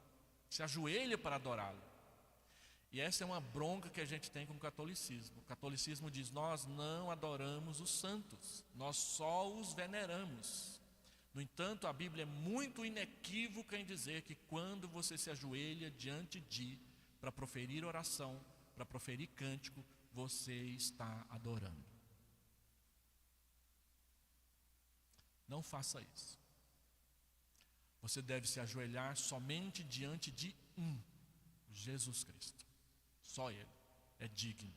se ajoelha para adorá-lo. E essa é uma bronca que a gente tem com o catolicismo. O catolicismo diz: nós não adoramos os santos, nós só os veneramos. No entanto, a Bíblia é muito inequívoca em dizer que quando você se ajoelha diante de, para proferir oração, para proferir cântico, você está adorando. Não faça isso. Você deve se ajoelhar somente diante de Jesus Cristo. Só Ele é digno.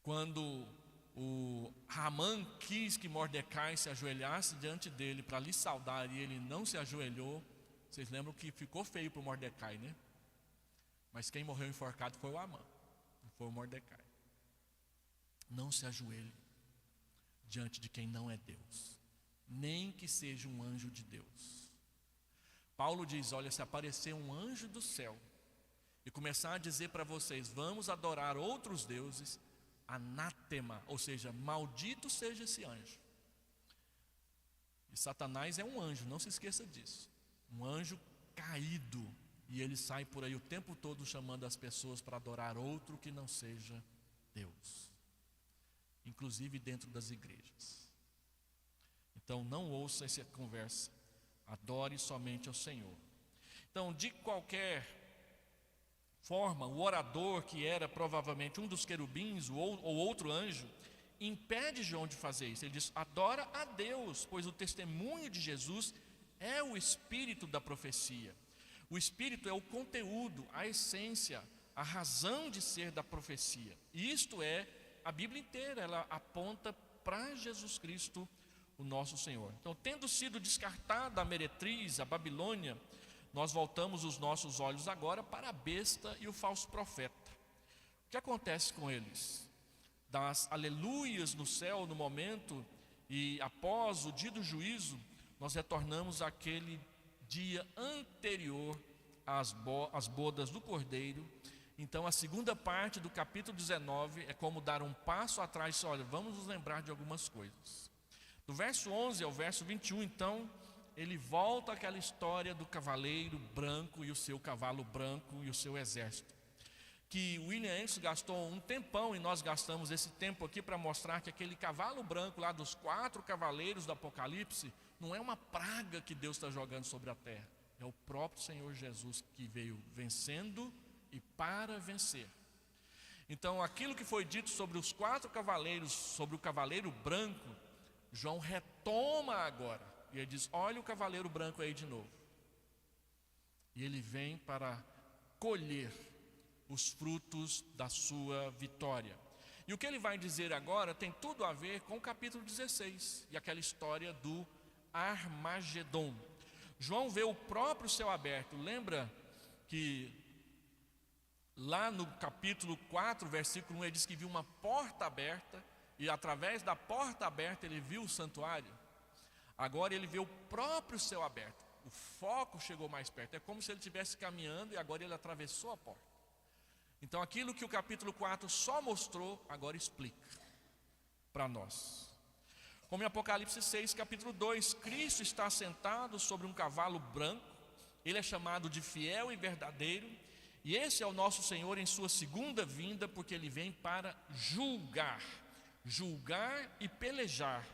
Quando o Ramã quis que Mordecai se ajoelhasse diante dele para lhe saudar, e ele não se ajoelhou, vocês lembram que ficou feio para o Mordecai, né? Mas quem morreu enforcado foi o Amã, não foi o Mordecai. Não se ajoelhe diante de quem não é Deus, nem que seja um anjo de Deus. Paulo diz: olha, se aparecer um anjo do céu e começar a dizer para vocês, vamos adorar outros deuses, anátema, ou seja, maldito seja esse anjo. E Satanás é um anjo, não se esqueça disso. Um anjo caído, e ele sai por aí o tempo todo chamando as pessoas para adorar outro que não seja Deus, inclusive dentro das igrejas. Então não ouça essa conversa, adore somente ao Senhor. Então, de qualquer forma, o orador, que era provavelmente um dos querubins ou outro anjo, impede João de fazer isso. Ele diz: adora a Deus, pois o testemunho de Jesus é o espírito da profecia. O espírito é o conteúdo, a essência, a razão de ser da profecia. E isto é, a Bíblia inteira, ela aponta para Jesus Cristo, o nosso Senhor. Então, tendo sido descartada a meretriz, a Babilônia, nós voltamos os nossos olhos agora para a besta e o falso profeta. O que acontece com eles? Das aleluias no céu no momento, e após o dia do juízo, nós retornamos àquele dia anterior às bodas do Cordeiro. Então a segunda parte do capítulo 19 é como dar um passo atrás e dizer: olha, vamos nos lembrar de algumas coisas. Do verso 11 ao verso 21, então, ele volta àquela história do cavaleiro branco e o seu cavalo branco e o seu exército, que William Henry gastou um tempão, e nós gastamos esse tempo aqui para mostrar que aquele cavalo branco lá dos 4 cavaleiros do Apocalipse não é uma praga que Deus está jogando sobre a terra, é o próprio Senhor Jesus, que veio vencendo e para vencer. Então aquilo que foi dito sobre os 4 cavaleiros, sobre o cavaleiro branco, João retoma agora, e ele diz: olha o cavaleiro branco aí de novo. E ele vem para colher os frutos da sua vitória. E o que ele vai dizer agora tem tudo a ver com o capítulo 16 e aquela história do Armagedon. João vê o próprio céu aberto. Lembra que lá no capítulo 4, versículo 1, ele diz que viu uma porta aberta, e através da porta aberta ele viu o santuário. Agora ele vê o próprio céu aberto. O foco chegou mais perto. É como se ele estivesse caminhando e agora ele atravessou a porta. Então aquilo que o capítulo 4 só mostrou, agora explica para nós. Como em Apocalipse 6, capítulo 2, Cristo está sentado sobre um cavalo branco. Ele é chamado de fiel e verdadeiro. E esse é o nosso Senhor em sua segunda vinda, porque ele vem para julgar e pelejar,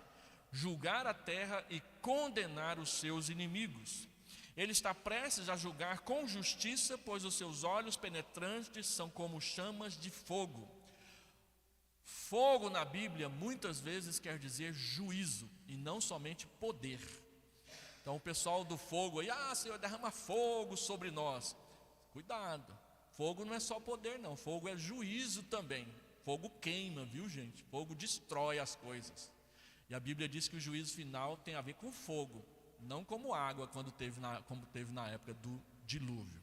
julgar a terra e condenar os seus inimigos. Ele está prestes a julgar com justiça, pois os seus olhos penetrantes são como chamas de fogo. Fogo na Bíblia muitas vezes quer dizer juízo e não somente poder. Então o pessoal do fogo aí, Senhor, derrama fogo sobre nós. Cuidado, fogo não é só poder não, fogo é juízo também. Fogo queima, viu gente? Fogo destrói as coisas. E a Bíblia diz que o juízo final tem a ver com fogo, não como água, como teve na época do dilúvio.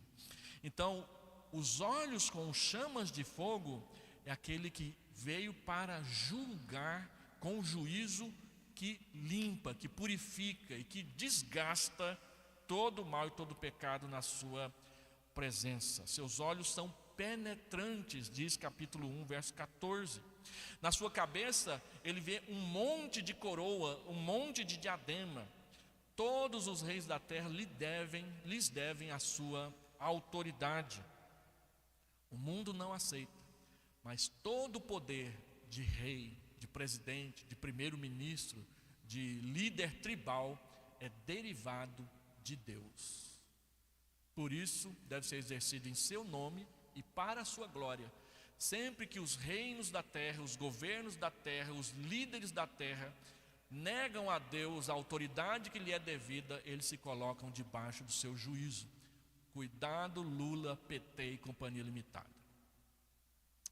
Então, os olhos com chamas de fogo é aquele que veio para julgar com juízo que limpa, que purifica e que desgasta todo o mal e todo o pecado na sua presença. Seus olhos são penetrantes, diz capítulo 1, verso 14. Na sua cabeça ele vê um monte de coroa, um monte de diadema. Todos os reis da terra lhes devem a sua autoridade. O mundo não aceita, mas todo o poder de rei, de presidente, de primeiro-ministro, de líder tribal é derivado de Deus. Por isso deve ser exercido em seu nome e para a sua glória. Sempre que os reinos da terra, os governos da terra, os líderes da terra negam a Deus a autoridade que lhe é devida, eles se colocam debaixo do seu juízo. Cuidado, Lula, PT e Companhia Limitada.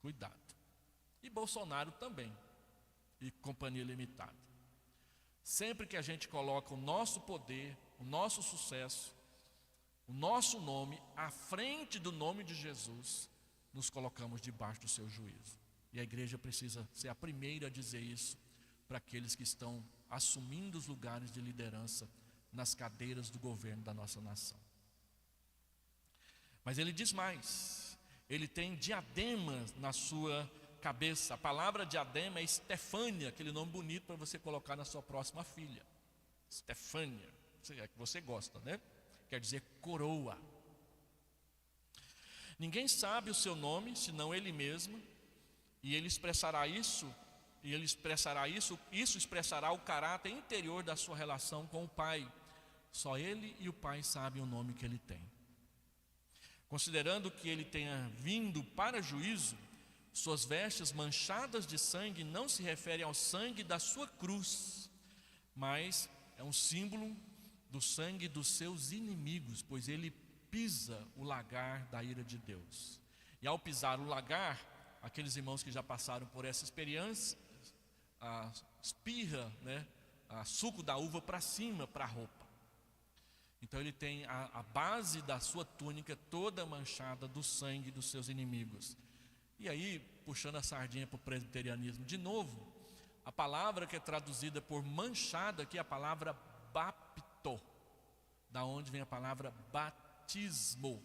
Cuidado. E Bolsonaro também, e Companhia Limitada. Sempre que a gente coloca o nosso poder, o nosso sucesso, o nosso nome à frente do nome de Jesus, nos colocamos debaixo do seu juízo. E a igreja precisa ser a primeira a dizer isso para aqueles que estão assumindo os lugares de liderança nas cadeiras do governo da nossa nação. Mas ele diz mais, ele tem diademas na sua cabeça. A palavra diadema é Estefânia, aquele nome bonito para você colocar na sua próxima filha. Estefânia, é que você gosta, né? Quer dizer coroa. Ninguém sabe o seu nome, senão ele mesmo, e ele expressará isso, isso expressará o caráter interior da sua relação com o Pai. Só ele e o Pai sabem o nome que ele tem. Considerando que ele tenha vindo para juízo, suas vestes manchadas de sangue não se referem ao sangue da sua cruz, mas é um símbolo do sangue dos seus inimigos, pois ele pisa o lagar da ira de Deus. E ao pisar o lagar, aqueles irmãos que já passaram por essa experiência, espirra, a suco da uva para cima, para a roupa. Então ele tem a base da sua túnica toda manchada do sangue dos seus inimigos. E aí, puxando a sardinha para o presbiterianismo de novo, a palavra que é traduzida por manchada aqui é a palavra bapto, da onde vem a palavra batismo.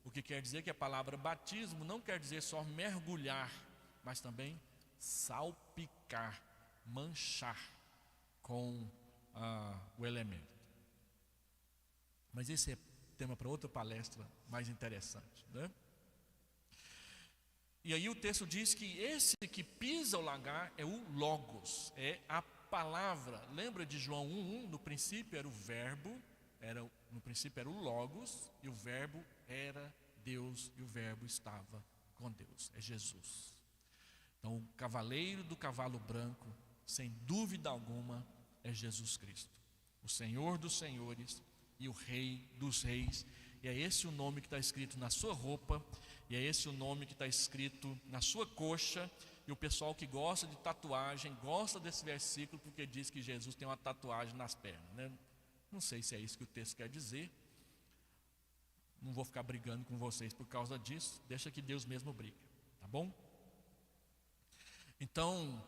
O que quer dizer que a palavra batismo não quer dizer só mergulhar, mas também salpicar, manchar com o elemento. Mas esse é tema para outra palestra mais interessante, né? E aí o texto diz que esse que pisa o lagar é o Logos, é a palavra. Lembra de João 1:1? No princípio era o verbo, no princípio era o Logos, e o verbo era Deus, e o verbo estava com Deus, é Jesus. Então o cavaleiro do cavalo branco, sem dúvida alguma, é Jesus Cristo, o Senhor dos senhores e o Rei dos reis. E é esse o nome que está escrito na sua roupa, e é esse o nome que está escrito na sua coxa. E o pessoal que gosta de tatuagem gosta desse versículo, porque diz que Jesus tem uma tatuagem nas pernas, né? Não sei se é isso que o texto quer dizer. Não vou ficar brigando com vocês por causa disso. Deixa que Deus mesmo briga, tá bom? Então,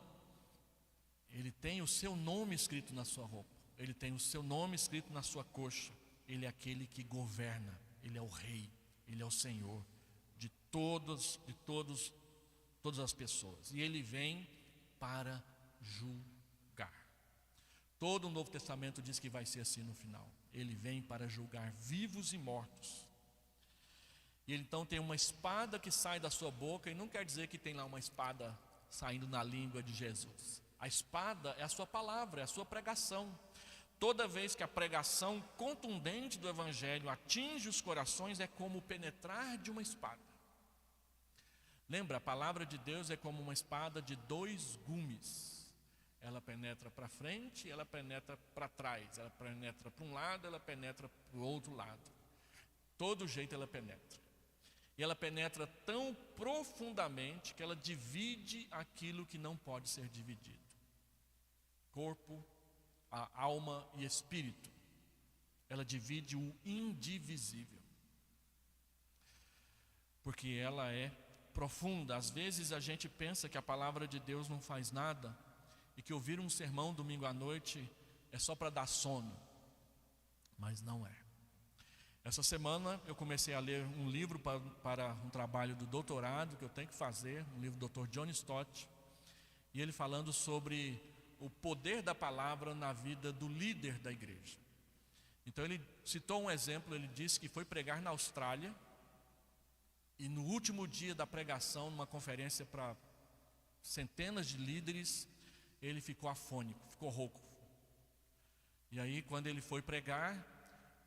ele tem o seu nome escrito na sua roupa, ele tem o seu nome escrito na sua coxa. Ele é aquele que governa, ele é o rei, ele é o Senhor de todas as pessoas. E ele vem para julgar. Todo o Novo Testamento diz que vai ser assim no final. Ele vem para julgar vivos e mortos. E ele então tem uma espada que sai da sua boca, e não quer dizer que tem lá uma espada saindo na língua de Jesus. A espada é a sua palavra, é a sua pregação. Toda vez que a pregação contundente do Evangelho atinge os corações, é como o penetrar de uma espada. Lembra, a palavra de Deus é como uma espada de 2 gumes. Ela penetra para frente, ela penetra para trás. Ela penetra para um lado, ela penetra para o outro lado. Todo jeito ela penetra. E ela penetra tão profundamente que ela divide aquilo que não pode ser dividido: corpo, a alma e espírito. Ela divide o indivisível, porque ela é profunda. Às vezes a gente pensa que a palavra de Deus não faz nada e que ouvir um sermão domingo à noite é só para dar sono, mas não é. Essa semana eu comecei a ler um livro para um trabalho do doutorado que eu tenho que fazer, um livro do Dr. John Stott, e ele falando sobre o poder da palavra na vida do líder da igreja. Então ele citou um exemplo. Ele disse que foi pregar na Austrália, e no último dia da pregação, numa conferência para centenas de líderes, ele ficou afônico, ficou rouco. E aí, quando ele foi pregar,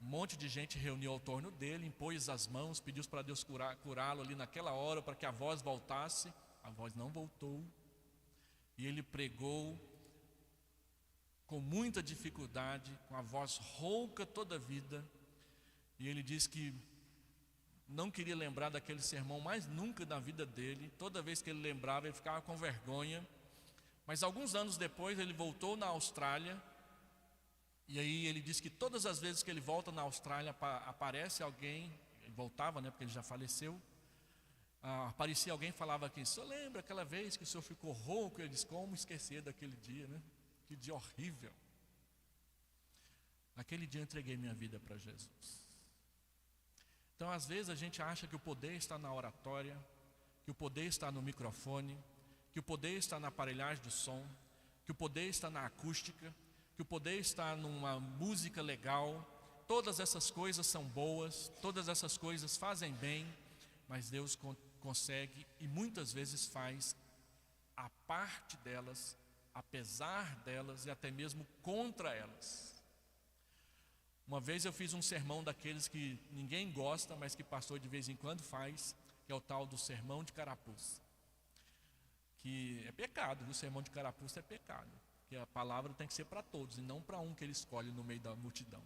um monte de gente reuniu ao torno dele, impôs as mãos, pediu para Deus curá-lo ali naquela hora, para que a voz voltasse. A voz não voltou, e ele pregou com muita dificuldade, com a voz rouca toda a vida. E ele disse que não queria lembrar daquele sermão mais nunca na vida dele. Toda vez que ele lembrava, ele ficava com vergonha. Mas alguns anos depois ele voltou na Austrália, e aí ele disse que todas as vezes que ele volta na Austrália, aparece alguém. Ele voltava, porque ele já faleceu. Aparecia alguém e falava aqui: o senhor lembra aquela vez que o senhor ficou rouco? Ele disse: como esquecer daquele dia, Que dia horrível. Naquele dia eu entreguei minha vida para Jesus. Então, às vezes a gente acha que o poder está na oratória, que o poder está no microfone, que o poder está na aparelhagem de som, que o poder está na acústica, que o poder está numa música legal. Todas essas coisas são boas, todas essas coisas fazem bem, mas Deus consegue e muitas vezes faz a parte delas, apesar delas e até mesmo contra elas. Uma vez eu fiz um sermão daqueles que ninguém gosta, mas que pastor de vez em quando faz, que é o tal do sermão de carapuça. Que é pecado, o sermão de carapuça é pecado, que a palavra tem que ser para todos e não para um que ele escolhe no meio da multidão,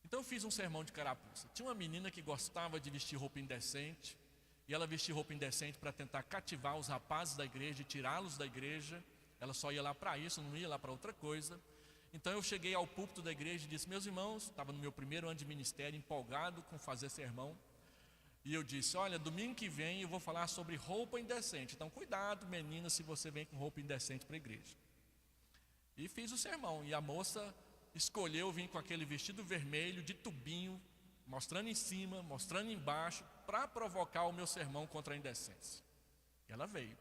Então eu fiz um sermão de carapuça. Tinha uma menina que gostava de vestir roupa indecente, e ela vestia roupa indecente para tentar cativar os rapazes da igreja e tirá-los da igreja. Ela só ia lá para isso, não ia lá para outra coisa. Então eu cheguei ao púlpito da igreja e disse: meus irmãos, estava no meu primeiro ano de ministério, empolgado com fazer sermão, e eu disse: olha, domingo que vem eu vou falar sobre roupa indecente. Então cuidado, menina, se você vem com roupa indecente para a igreja. E fiz o sermão, e a moça escolheu vir com aquele vestido vermelho de tubinho, mostrando em cima, mostrando embaixo, para provocar o meu sermão contra a indecência. E ela veio,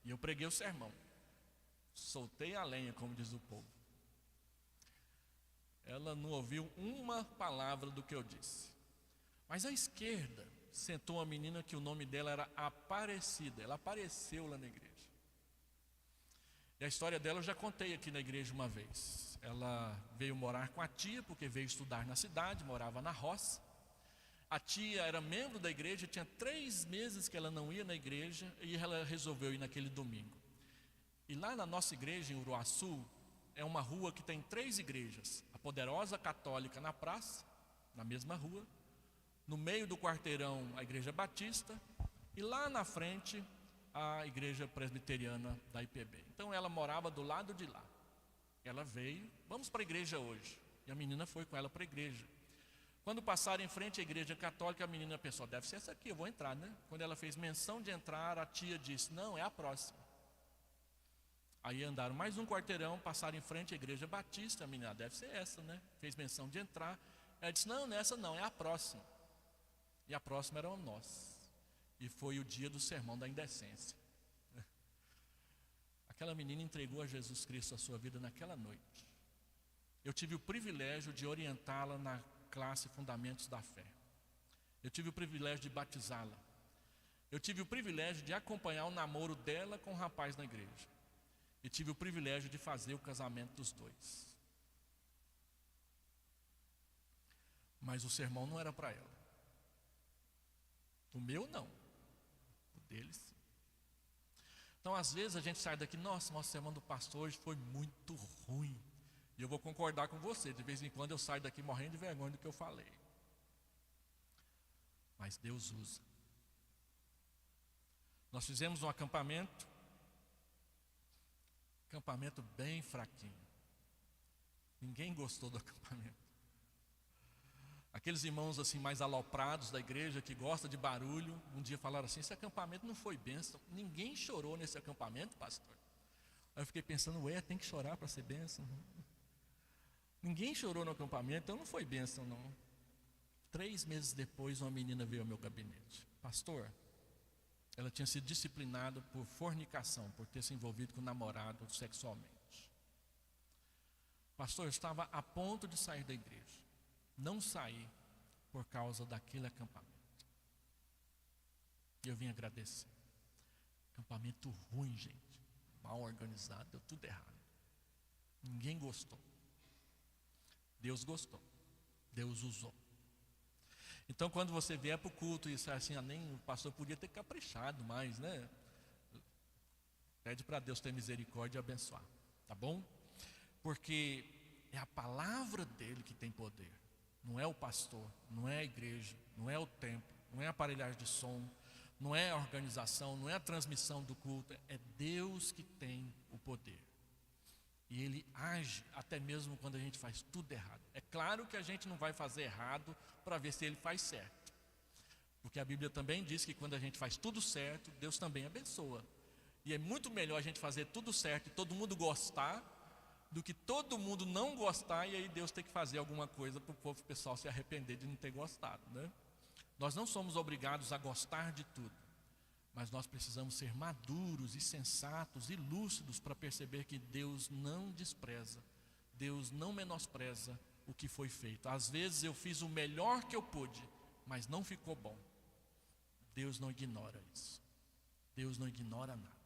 e eu preguei o sermão. Soltei a lenha, como diz o povo. Ela não ouviu uma palavra do que eu disse. Mas à esquerda sentou uma menina que o nome dela era Aparecida. Ela apareceu lá na igreja. E a história dela eu já contei aqui na igreja uma vez. Ela veio morar com a tia, porque veio estudar na cidade, morava na roça. A tia era membro da igreja, tinha 3 meses que ela não ia na igreja, e ela resolveu ir naquele domingo. E lá na nossa igreja, em Uruaçu, é uma rua que tem 3 igrejas. A Poderosa Católica na praça, na mesma rua. No meio do quarteirão, a Igreja Batista. E lá na frente, a Igreja Presbiteriana da IPB. Então ela morava do lado de lá. Ela veio: vamos para a igreja hoje. E a menina foi com ela para a igreja. Quando passaram em frente à Igreja Católica, a menina pensou: deve ser essa aqui, eu vou entrar, Quando ela fez menção de entrar, a tia disse: não, é a próxima. Aí andaram mais um quarteirão, passaram em frente à Igreja Batista. A menina: deve ser essa, Fez menção de entrar. Ela disse: não, nessa não, é a próxima. E a próxima era nós. E foi o dia do sermão da indecência. Aquela menina entregou a Jesus Cristo a sua vida naquela noite. Eu tive o privilégio de orientá-la na classe Fundamentos da Fé. Eu tive o privilégio de batizá-la. Eu tive o privilégio de acompanhar o namoro dela com o rapaz na igreja. E tive o privilégio de fazer o casamento dos dois. Mas o sermão não era para ela. O meu não, o deles sim. Então às vezes a gente sai daqui, nossa, sermão do pastor hoje foi muito ruim. E eu vou concordar com você, de vez em quando eu saio daqui morrendo de vergonha do que eu falei. Mas Deus usa. Nós fizemos um acampamento bem fraquinho. Ninguém gostou do acampamento. Aqueles irmãos assim mais aloprados da igreja, que gostam de barulho, um dia falaram assim, esse acampamento não foi bênção. Ninguém chorou nesse acampamento, pastor. Aí eu fiquei pensando, tem que chorar para ser bênção? Ninguém chorou no acampamento, então não foi bênção não. 3 meses depois, uma menina veio ao meu gabinete. Pastor, ela tinha sido disciplinada por fornicação, por ter se envolvido com o namorado sexualmente. Pastor, eu estava a ponto de sair da igreja. Não saí por causa daquele acampamento. E eu vim agradecer. Acampamento ruim, gente. Mal organizado, deu tudo errado. Ninguém gostou. Deus gostou. Deus usou. Então quando você vier para o culto e sai assim, nem o pastor podia ter caprichado mais, né? Pede para Deus ter misericórdia e abençoar. Tá bom? Porque é a palavra dele que tem poder. Não é o pastor, não é a igreja, não é o templo, não é a aparelhagem de som, não é a organização, não é a transmissão do culto. É Deus que tem o poder. E Ele age até mesmo quando a gente faz tudo errado. É claro que a gente não vai fazer errado para ver se Ele faz certo. Porque a Bíblia também diz que quando a gente faz tudo certo, Deus também abençoa. E é muito melhor a gente fazer tudo certo e todo mundo gostar, do que todo mundo não gostar e aí Deus ter que fazer alguma coisa para o povo pessoal se arrepender de não ter gostado, né? Nós não somos obrigados a gostar de tudo, mas nós precisamos ser maduros e sensatos e lúcidos para perceber que Deus não despreza, Deus não menospreza o que foi feito. Às vezes eu fiz o melhor que eu pude, mas não ficou bom. Deus não ignora isso. Deus não ignora nada.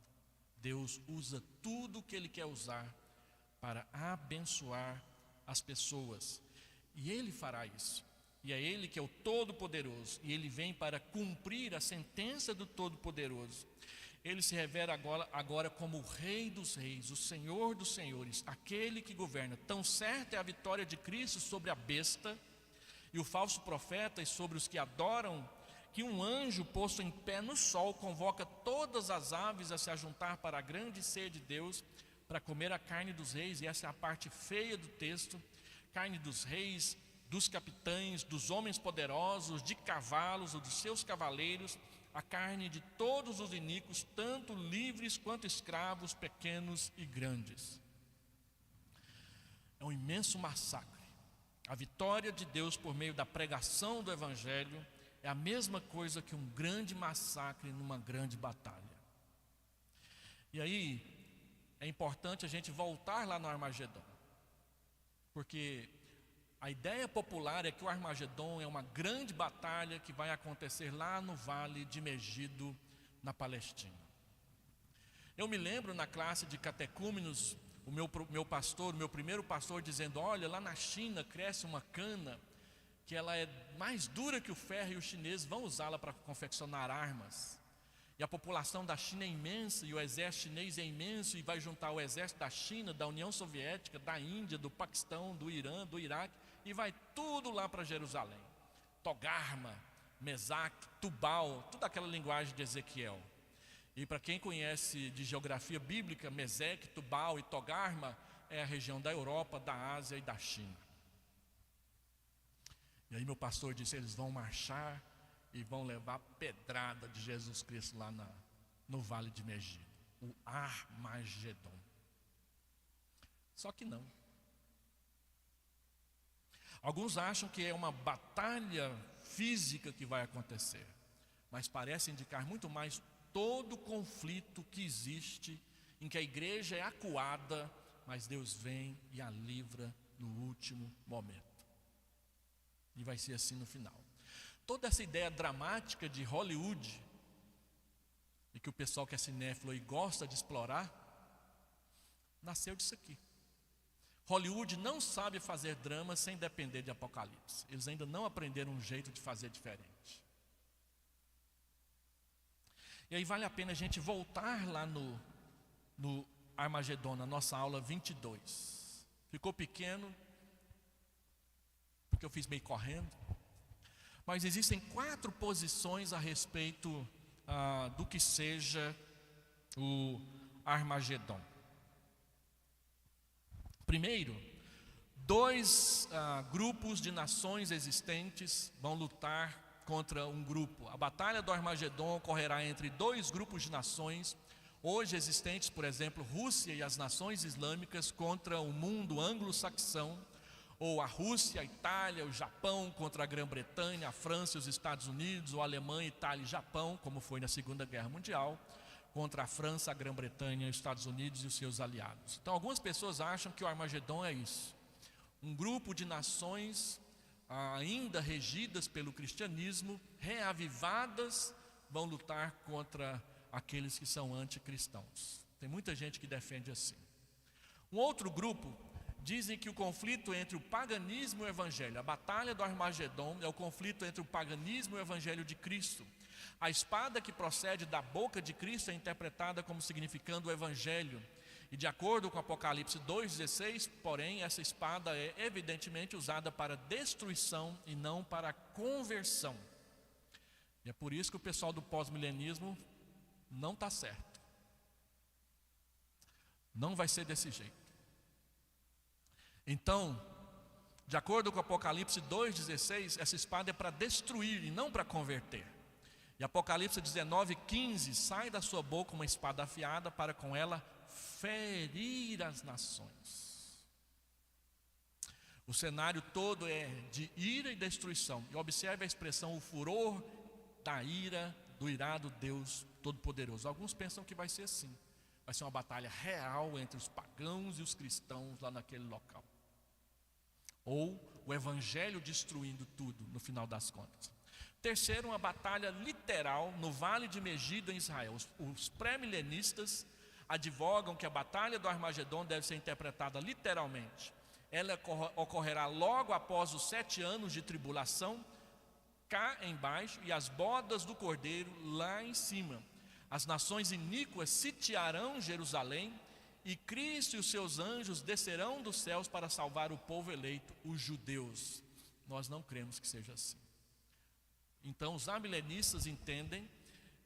Deus usa tudo o que Ele quer usar para abençoar as pessoas. E Ele fará isso. E é Ele que é o Todo-Poderoso. E Ele vem para cumprir a sentença do Todo-Poderoso. Ele se revela agora como o Rei dos Reis, o Senhor dos Senhores, aquele que governa. Tão certa é a vitória de Cristo sobre a besta e o falso profeta e sobre os que adoram, que um anjo posto em pé no sol convoca todas as aves a se ajuntar para a grande ceia de Deus, para comer a carne dos reis. E essa é a parte feia do texto: carne dos reis, dos capitães, dos homens poderosos, de cavalos ou dos seus cavaleiros, a carne de todos os iníquos, tanto livres quanto escravos, pequenos e grandes. É um imenso massacre. A vitória de Deus por meio da pregação do Evangelho é a mesma coisa que um grande massacre numa grande batalha. E aí é importante a gente voltar lá no Armagedon, porque a ideia popular é que o Armagedon é uma grande batalha que vai acontecer lá no Vale de Megido, na Palestina. Eu me lembro na classe de catecúmenos, o meu primeiro pastor dizendo: olha, lá na China cresce uma cana que ela é mais dura que o ferro e os chineses vão usá-la para confeccionar armas. E a população da China é imensa e o exército chinês é imenso, e vai juntar o exército da China, da União Soviética, da Índia, do Paquistão, do Irã, do Iraque, e vai tudo lá para Jerusalém. Togarma, Mesaque, Tubal, toda aquela linguagem de Ezequiel. E para quem conhece de geografia bíblica, Meseque, Tubal e Togarma é a região da Europa, da Ásia e da China. E aí meu pastor disse: eles vão marchar e vão levar pedrada de Jesus Cristo lá no Vale de Megido, o Armagedon. Só que não. Alguns acham que é uma batalha física que vai acontecer, mas parece indicar muito mais todo o conflito que existe, em que a igreja é acuada, mas Deus vem e a livra no último momento. E vai ser assim no final. Toda essa ideia dramática de Hollywood, e que o pessoal que é cinéfilo e gosta de explorar, nasceu disso aqui. Hollywood não sabe fazer drama sem depender de Apocalipse. Eles ainda não aprenderam um jeito de fazer diferente. E aí vale a pena a gente voltar lá no Armagedon, na nossa aula 22. Ficou pequeno, porque eu fiz meio correndo. Mas existem 4 posições a respeito do que seja o Armagedon. Primeiro, 2 grupos de nações existentes vão lutar contra um grupo. A batalha do Armagedon ocorrerá entre 2 grupos de nações hoje existentes, por exemplo, Rússia e as nações islâmicas contra o mundo anglo-saxão, ou a Rússia, a Itália, o Japão contra a Grã-Bretanha, a França e os Estados Unidos, ou a Alemanha, Itália e Japão, como foi na Segunda Guerra Mundial, contra a França, a Grã-Bretanha, os Estados Unidos e os seus aliados. Então algumas pessoas acham que o Armagedon é isso. Um grupo de nações ainda regidas pelo cristianismo, reavivadas, vão lutar contra aqueles que são anticristãos. Tem muita gente que defende assim. Um outro grupo dizem que o conflito entre o paganismo e o evangelho, a batalha do Armagedon é o conflito entre o paganismo e o evangelho de Cristo. A espada que procede da boca de Cristo é interpretada como significando o evangelho. E de acordo com Apocalipse 2,16, porém, essa espada é evidentemente usada para destruição e não para conversão. E é por isso que o pessoal do pós-milenismo não está certo. Não vai ser desse jeito. Então, de acordo com Apocalipse 2,16, essa espada é para destruir e não para converter. E Apocalipse 19,15, sai da sua boca uma espada afiada para com ela ferir as nações. O cenário todo é de ira e destruição. E observe a expressão, o furor da ira do irado Deus Todo-Poderoso. Alguns pensam que vai ser assim. Vai ser uma batalha real entre os pagãos e os cristãos lá naquele local. Ou o evangelho destruindo tudo no final das contas. Terceiro, uma batalha literal no Vale de Megido em Israel. Os pré-milenistas advogam que a batalha do Armagedon deve ser interpretada literalmente. Ela ocorrerá logo após os 7 anos de tribulação, cá embaixo, e as bodas do cordeiro lá em cima. As nações iníquas sitiarão Jerusalém, e Cristo e os seus anjos descerão dos céus para salvar o povo eleito, os judeus. Nós não cremos que seja assim. Então os amilenistas entendem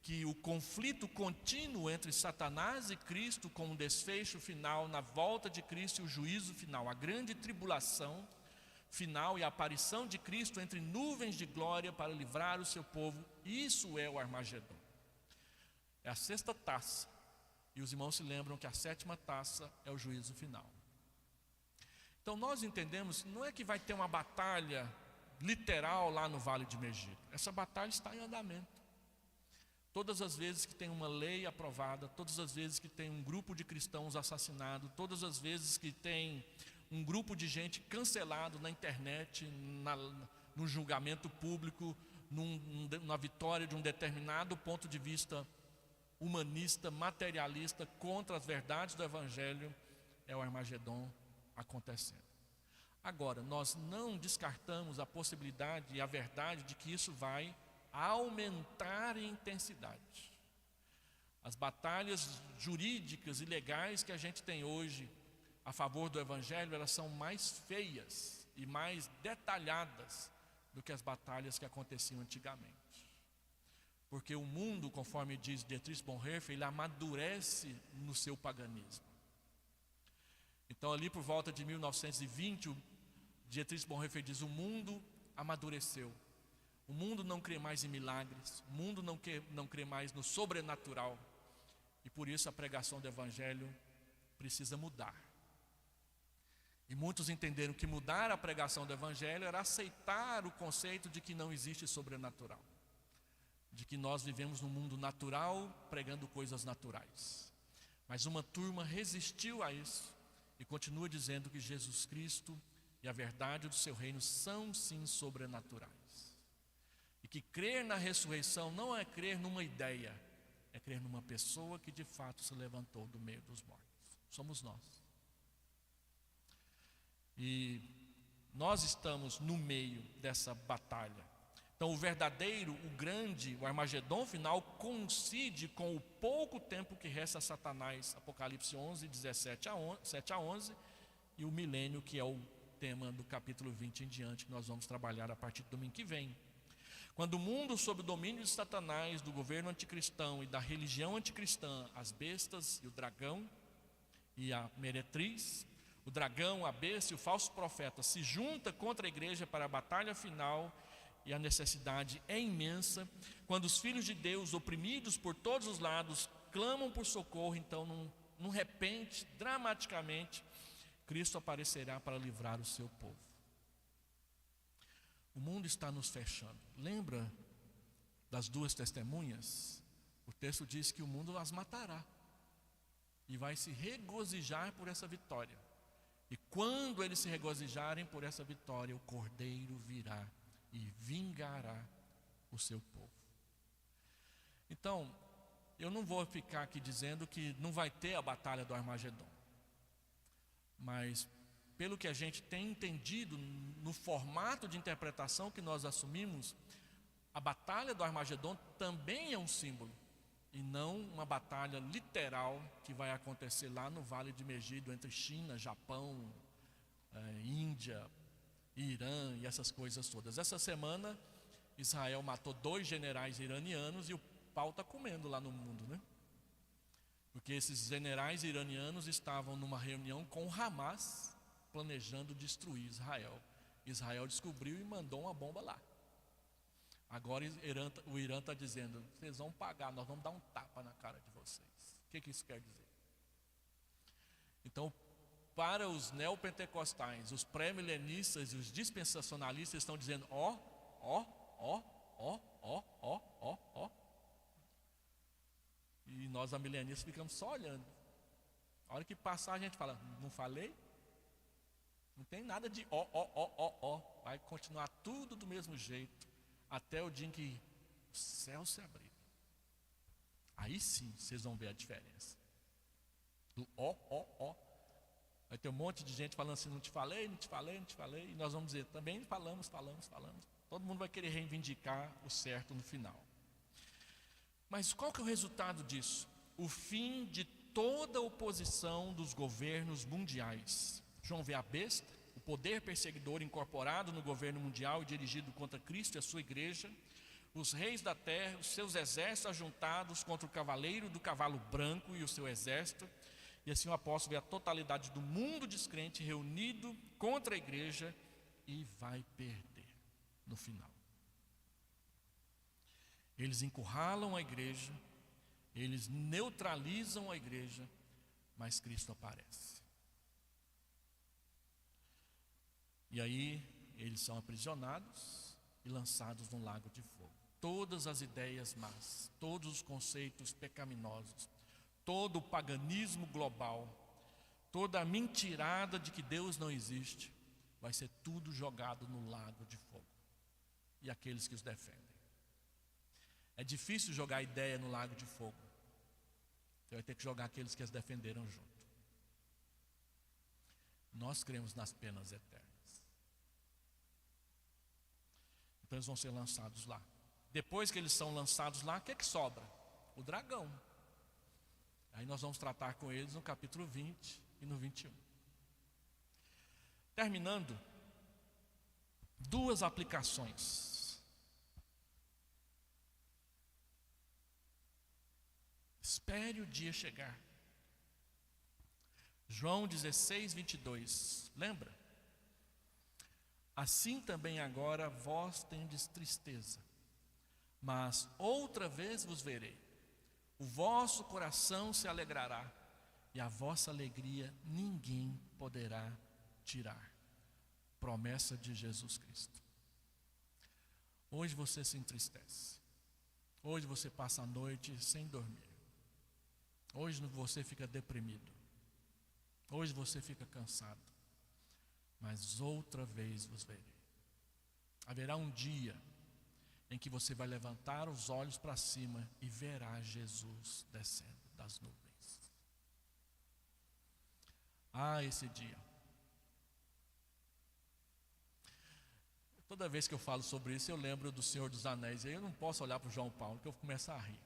que o conflito contínuo entre Satanás e Cristo, com um desfecho final na volta de Cristo e o juízo final, a grande tribulação final e a aparição de Cristo entre nuvens de glória para livrar o seu povo, isso é o Armagedon. É a 6ª taça, e os irmãos se lembram que a 7ª taça é o juízo final. Então nós entendemos, não é que vai ter uma batalha literal lá no Vale de Megido. Essa batalha está em andamento. Todas as vezes que tem uma lei aprovada, todas as vezes que tem um grupo de cristãos assassinado, todas as vezes que tem um grupo de gente cancelado na internet, no julgamento público, na vitória de um determinado ponto de vista humanista, materialista, contra as verdades do evangelho, é o Armagedon acontecendo. Agora, nós não descartamos a possibilidade e a verdade de que isso vai aumentar em intensidade. As batalhas jurídicas e legais que a gente tem hoje a favor do evangelho, elas são mais feias e mais detalhadas do que as batalhas que aconteciam antigamente. Porque o mundo, conforme diz Dietrich Bonhoeffer, ele amadurece no seu paganismo. Então ali por volta de 1920, Dietrich Bonhoeffer diz, o mundo amadureceu. O mundo não crê mais em milagres, o mundo não crê mais no sobrenatural. E por isso a pregação do evangelho precisa mudar. E muitos entenderam que mudar a pregação do evangelho era aceitar o conceito de que não existe sobrenatural. De que nós vivemos num mundo natural, pregando coisas naturais. Mas uma turma resistiu a isso e continua dizendo que Jesus Cristo e a verdade do seu reino são sim sobrenaturais. E que crer na ressurreição não é crer numa ideia, é crer numa pessoa que de fato se levantou do meio dos mortos. Somos nós. E nós estamos no meio dessa batalha. Então o verdadeiro, o grande, o Armagedon final coincide com o pouco tempo que resta a Satanás, Apocalipse 11, 17 7 a 11, e o milênio, que é o tema do capítulo 20 em diante, que nós vamos trabalhar a partir do domingo que vem. Quando o mundo sob o domínio de Satanás, do governo anticristão e da religião anticristã, as bestas e o dragão e a meretriz, o dragão, a besta e o falso profeta se junta contra a igreja para a batalha final, e a necessidade é imensa, quando os filhos de Deus, oprimidos por todos os lados, clamam por socorro, então num repente, dramaticamente, Cristo aparecerá para livrar o seu povo. O mundo está nos fechando. Lembra das duas testemunhas? O texto diz que o mundo as matará e vai se regozijar por essa vitória. E quando eles se regozijarem por essa vitória, o Cordeiro virá e vingará o seu povo. Então, eu não vou ficar aqui dizendo que não vai ter a batalha do Armagedon, mas pelo que a gente tem entendido no formato de interpretação que nós assumimos, a batalha do Armagedon também é um símbolo e não uma batalha literal que vai acontecer lá no Vale de Megido entre China, Japão, Índia, Irã e essas coisas todas. Essa semana Israel matou 2 generais iranianos e o pau está comendo lá no mundo, né? Porque esses generais iranianos estavam numa reunião com o Hamas, planejando destruir Israel. Israel descobriu e mandou uma bomba lá. Agora o Irã está dizendo: vocês vão pagar, nós vamos dar um tapa na cara de vocês. O que isso quer dizer? Então, para os neopentecostais, os pré-milenistas e os dispensacionalistas estão dizendo: ó. E nós, amilenistas, ficamos só olhando. A hora que passar, a gente fala: não falei? Não tem nada de ó. Vai continuar tudo do mesmo jeito, até o dia em que o céu se abrir. Aí sim, vocês vão ver a diferença. Do ó. Vai ter um monte de gente falando assim: não te falei. E nós vamos dizer: também falamos. Todo mundo vai querer reivindicar o certo no final. Mas qual que é o resultado disso? O fim de toda a oposição dos governos mundiais. João vê a besta, o poder perseguidor incorporado no governo mundial e dirigido contra Cristo e a sua igreja, os reis da terra, os seus exércitos ajuntados contra o cavaleiro do cavalo branco e o seu exército. E assim o apóstolo vê a totalidade do mundo descrente reunido contra a igreja e vai perder no final. Eles encurralam a igreja, eles neutralizam a igreja, mas Cristo aparece. E aí eles são aprisionados e lançados num lago de fogo. Todas as ideias más, todos os conceitos pecaminosos, todo o paganismo global, toda a mentirada de que Deus não existe, vai ser tudo jogado no lago de fogo. E aqueles que os defendem. É difícil jogar a ideia no lago de fogo. Você vai ter que jogar aqueles que as defenderam junto. Nós cremos nas penas eternas. Então eles vão ser lançados lá. Depois que eles são lançados lá, o que é que sobra? O dragão. Aí nós vamos tratar com eles no capítulo 20 e no 21. Terminando, 2 aplicações. Espere o dia chegar. João 16, 22. Lembra? Assim também agora vós tendes tristeza, mas outra vez vos verei. O vosso coração se alegrará, e a vossa alegria ninguém poderá tirar. Promessa de Jesus Cristo. Hoje você se entristece. Hoje você passa a noite sem dormir. Hoje você fica deprimido. Hoje você fica cansado. Mas outra vez vos verei. Haverá um dia em que você vai levantar os olhos para cima e verá Jesus descendo das nuvens. Ah, esse dia. Toda vez que eu falo sobre isso, eu lembro do Senhor dos Anéis. E aí eu não posso olhar para o João Paulo, que eu vou começar a rir.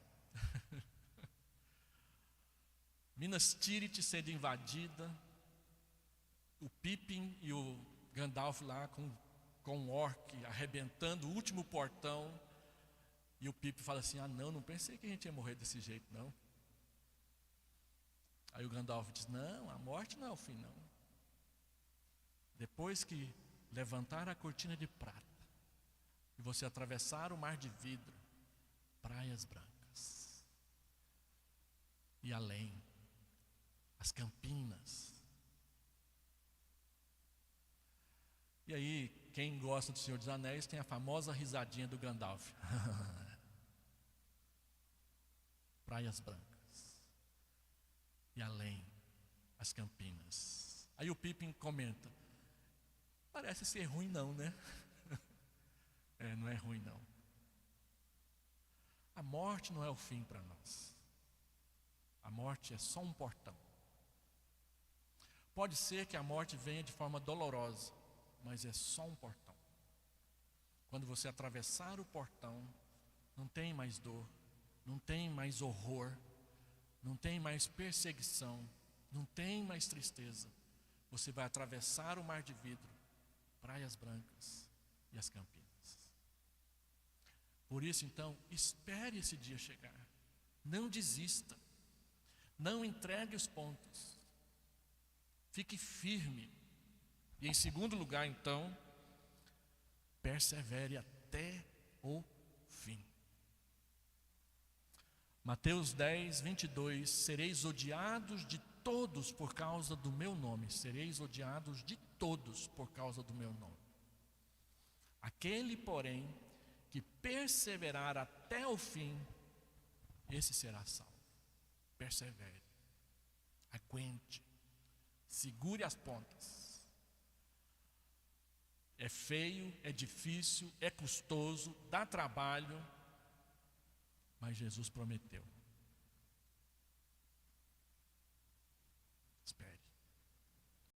Minas Tirith sendo invadida, o Pippin e o Gandalf lá com um orc arrebentando o último portão. E o Pippin fala assim: ah não pensei que a gente ia morrer desse jeito não. Aí o Gandalf diz: não, a morte não é o fim não. Depois que levantar a cortina de prata e você atravessar o mar de vidro, praias brancas, e além, as campinas. E aí, quem gosta do Senhor dos Anéis tem a famosa risadinha do Gandalf. Praias brancas, e além, as campinas. Aí o Pippin comenta: parece ser ruim não, né? Não é ruim não. A morte não é o fim para nós. A morte é só um portão. Pode ser que a morte venha de forma dolorosa, mas é só um portão. Quando você atravessar o portão, não tem mais dor, não tem mais horror, não tem mais perseguição, não tem mais tristeza. Você vai atravessar o mar de vidro, praias brancas e as campinas. Por isso então, espere esse dia chegar. Não desista. Não entregue os pontos. Fique firme. E em segundo lugar então, persevere até o fim. Mateus 10, 22. Sereis odiados de todos por causa do meu nome. Sereis odiados de todos por causa do meu nome. Aquele, porém, que perseverar até o fim, esse será salvo. Persevere, aguente, segure as pontas. É feio, é difícil, é custoso, dá trabalho, mas Jesus prometeu: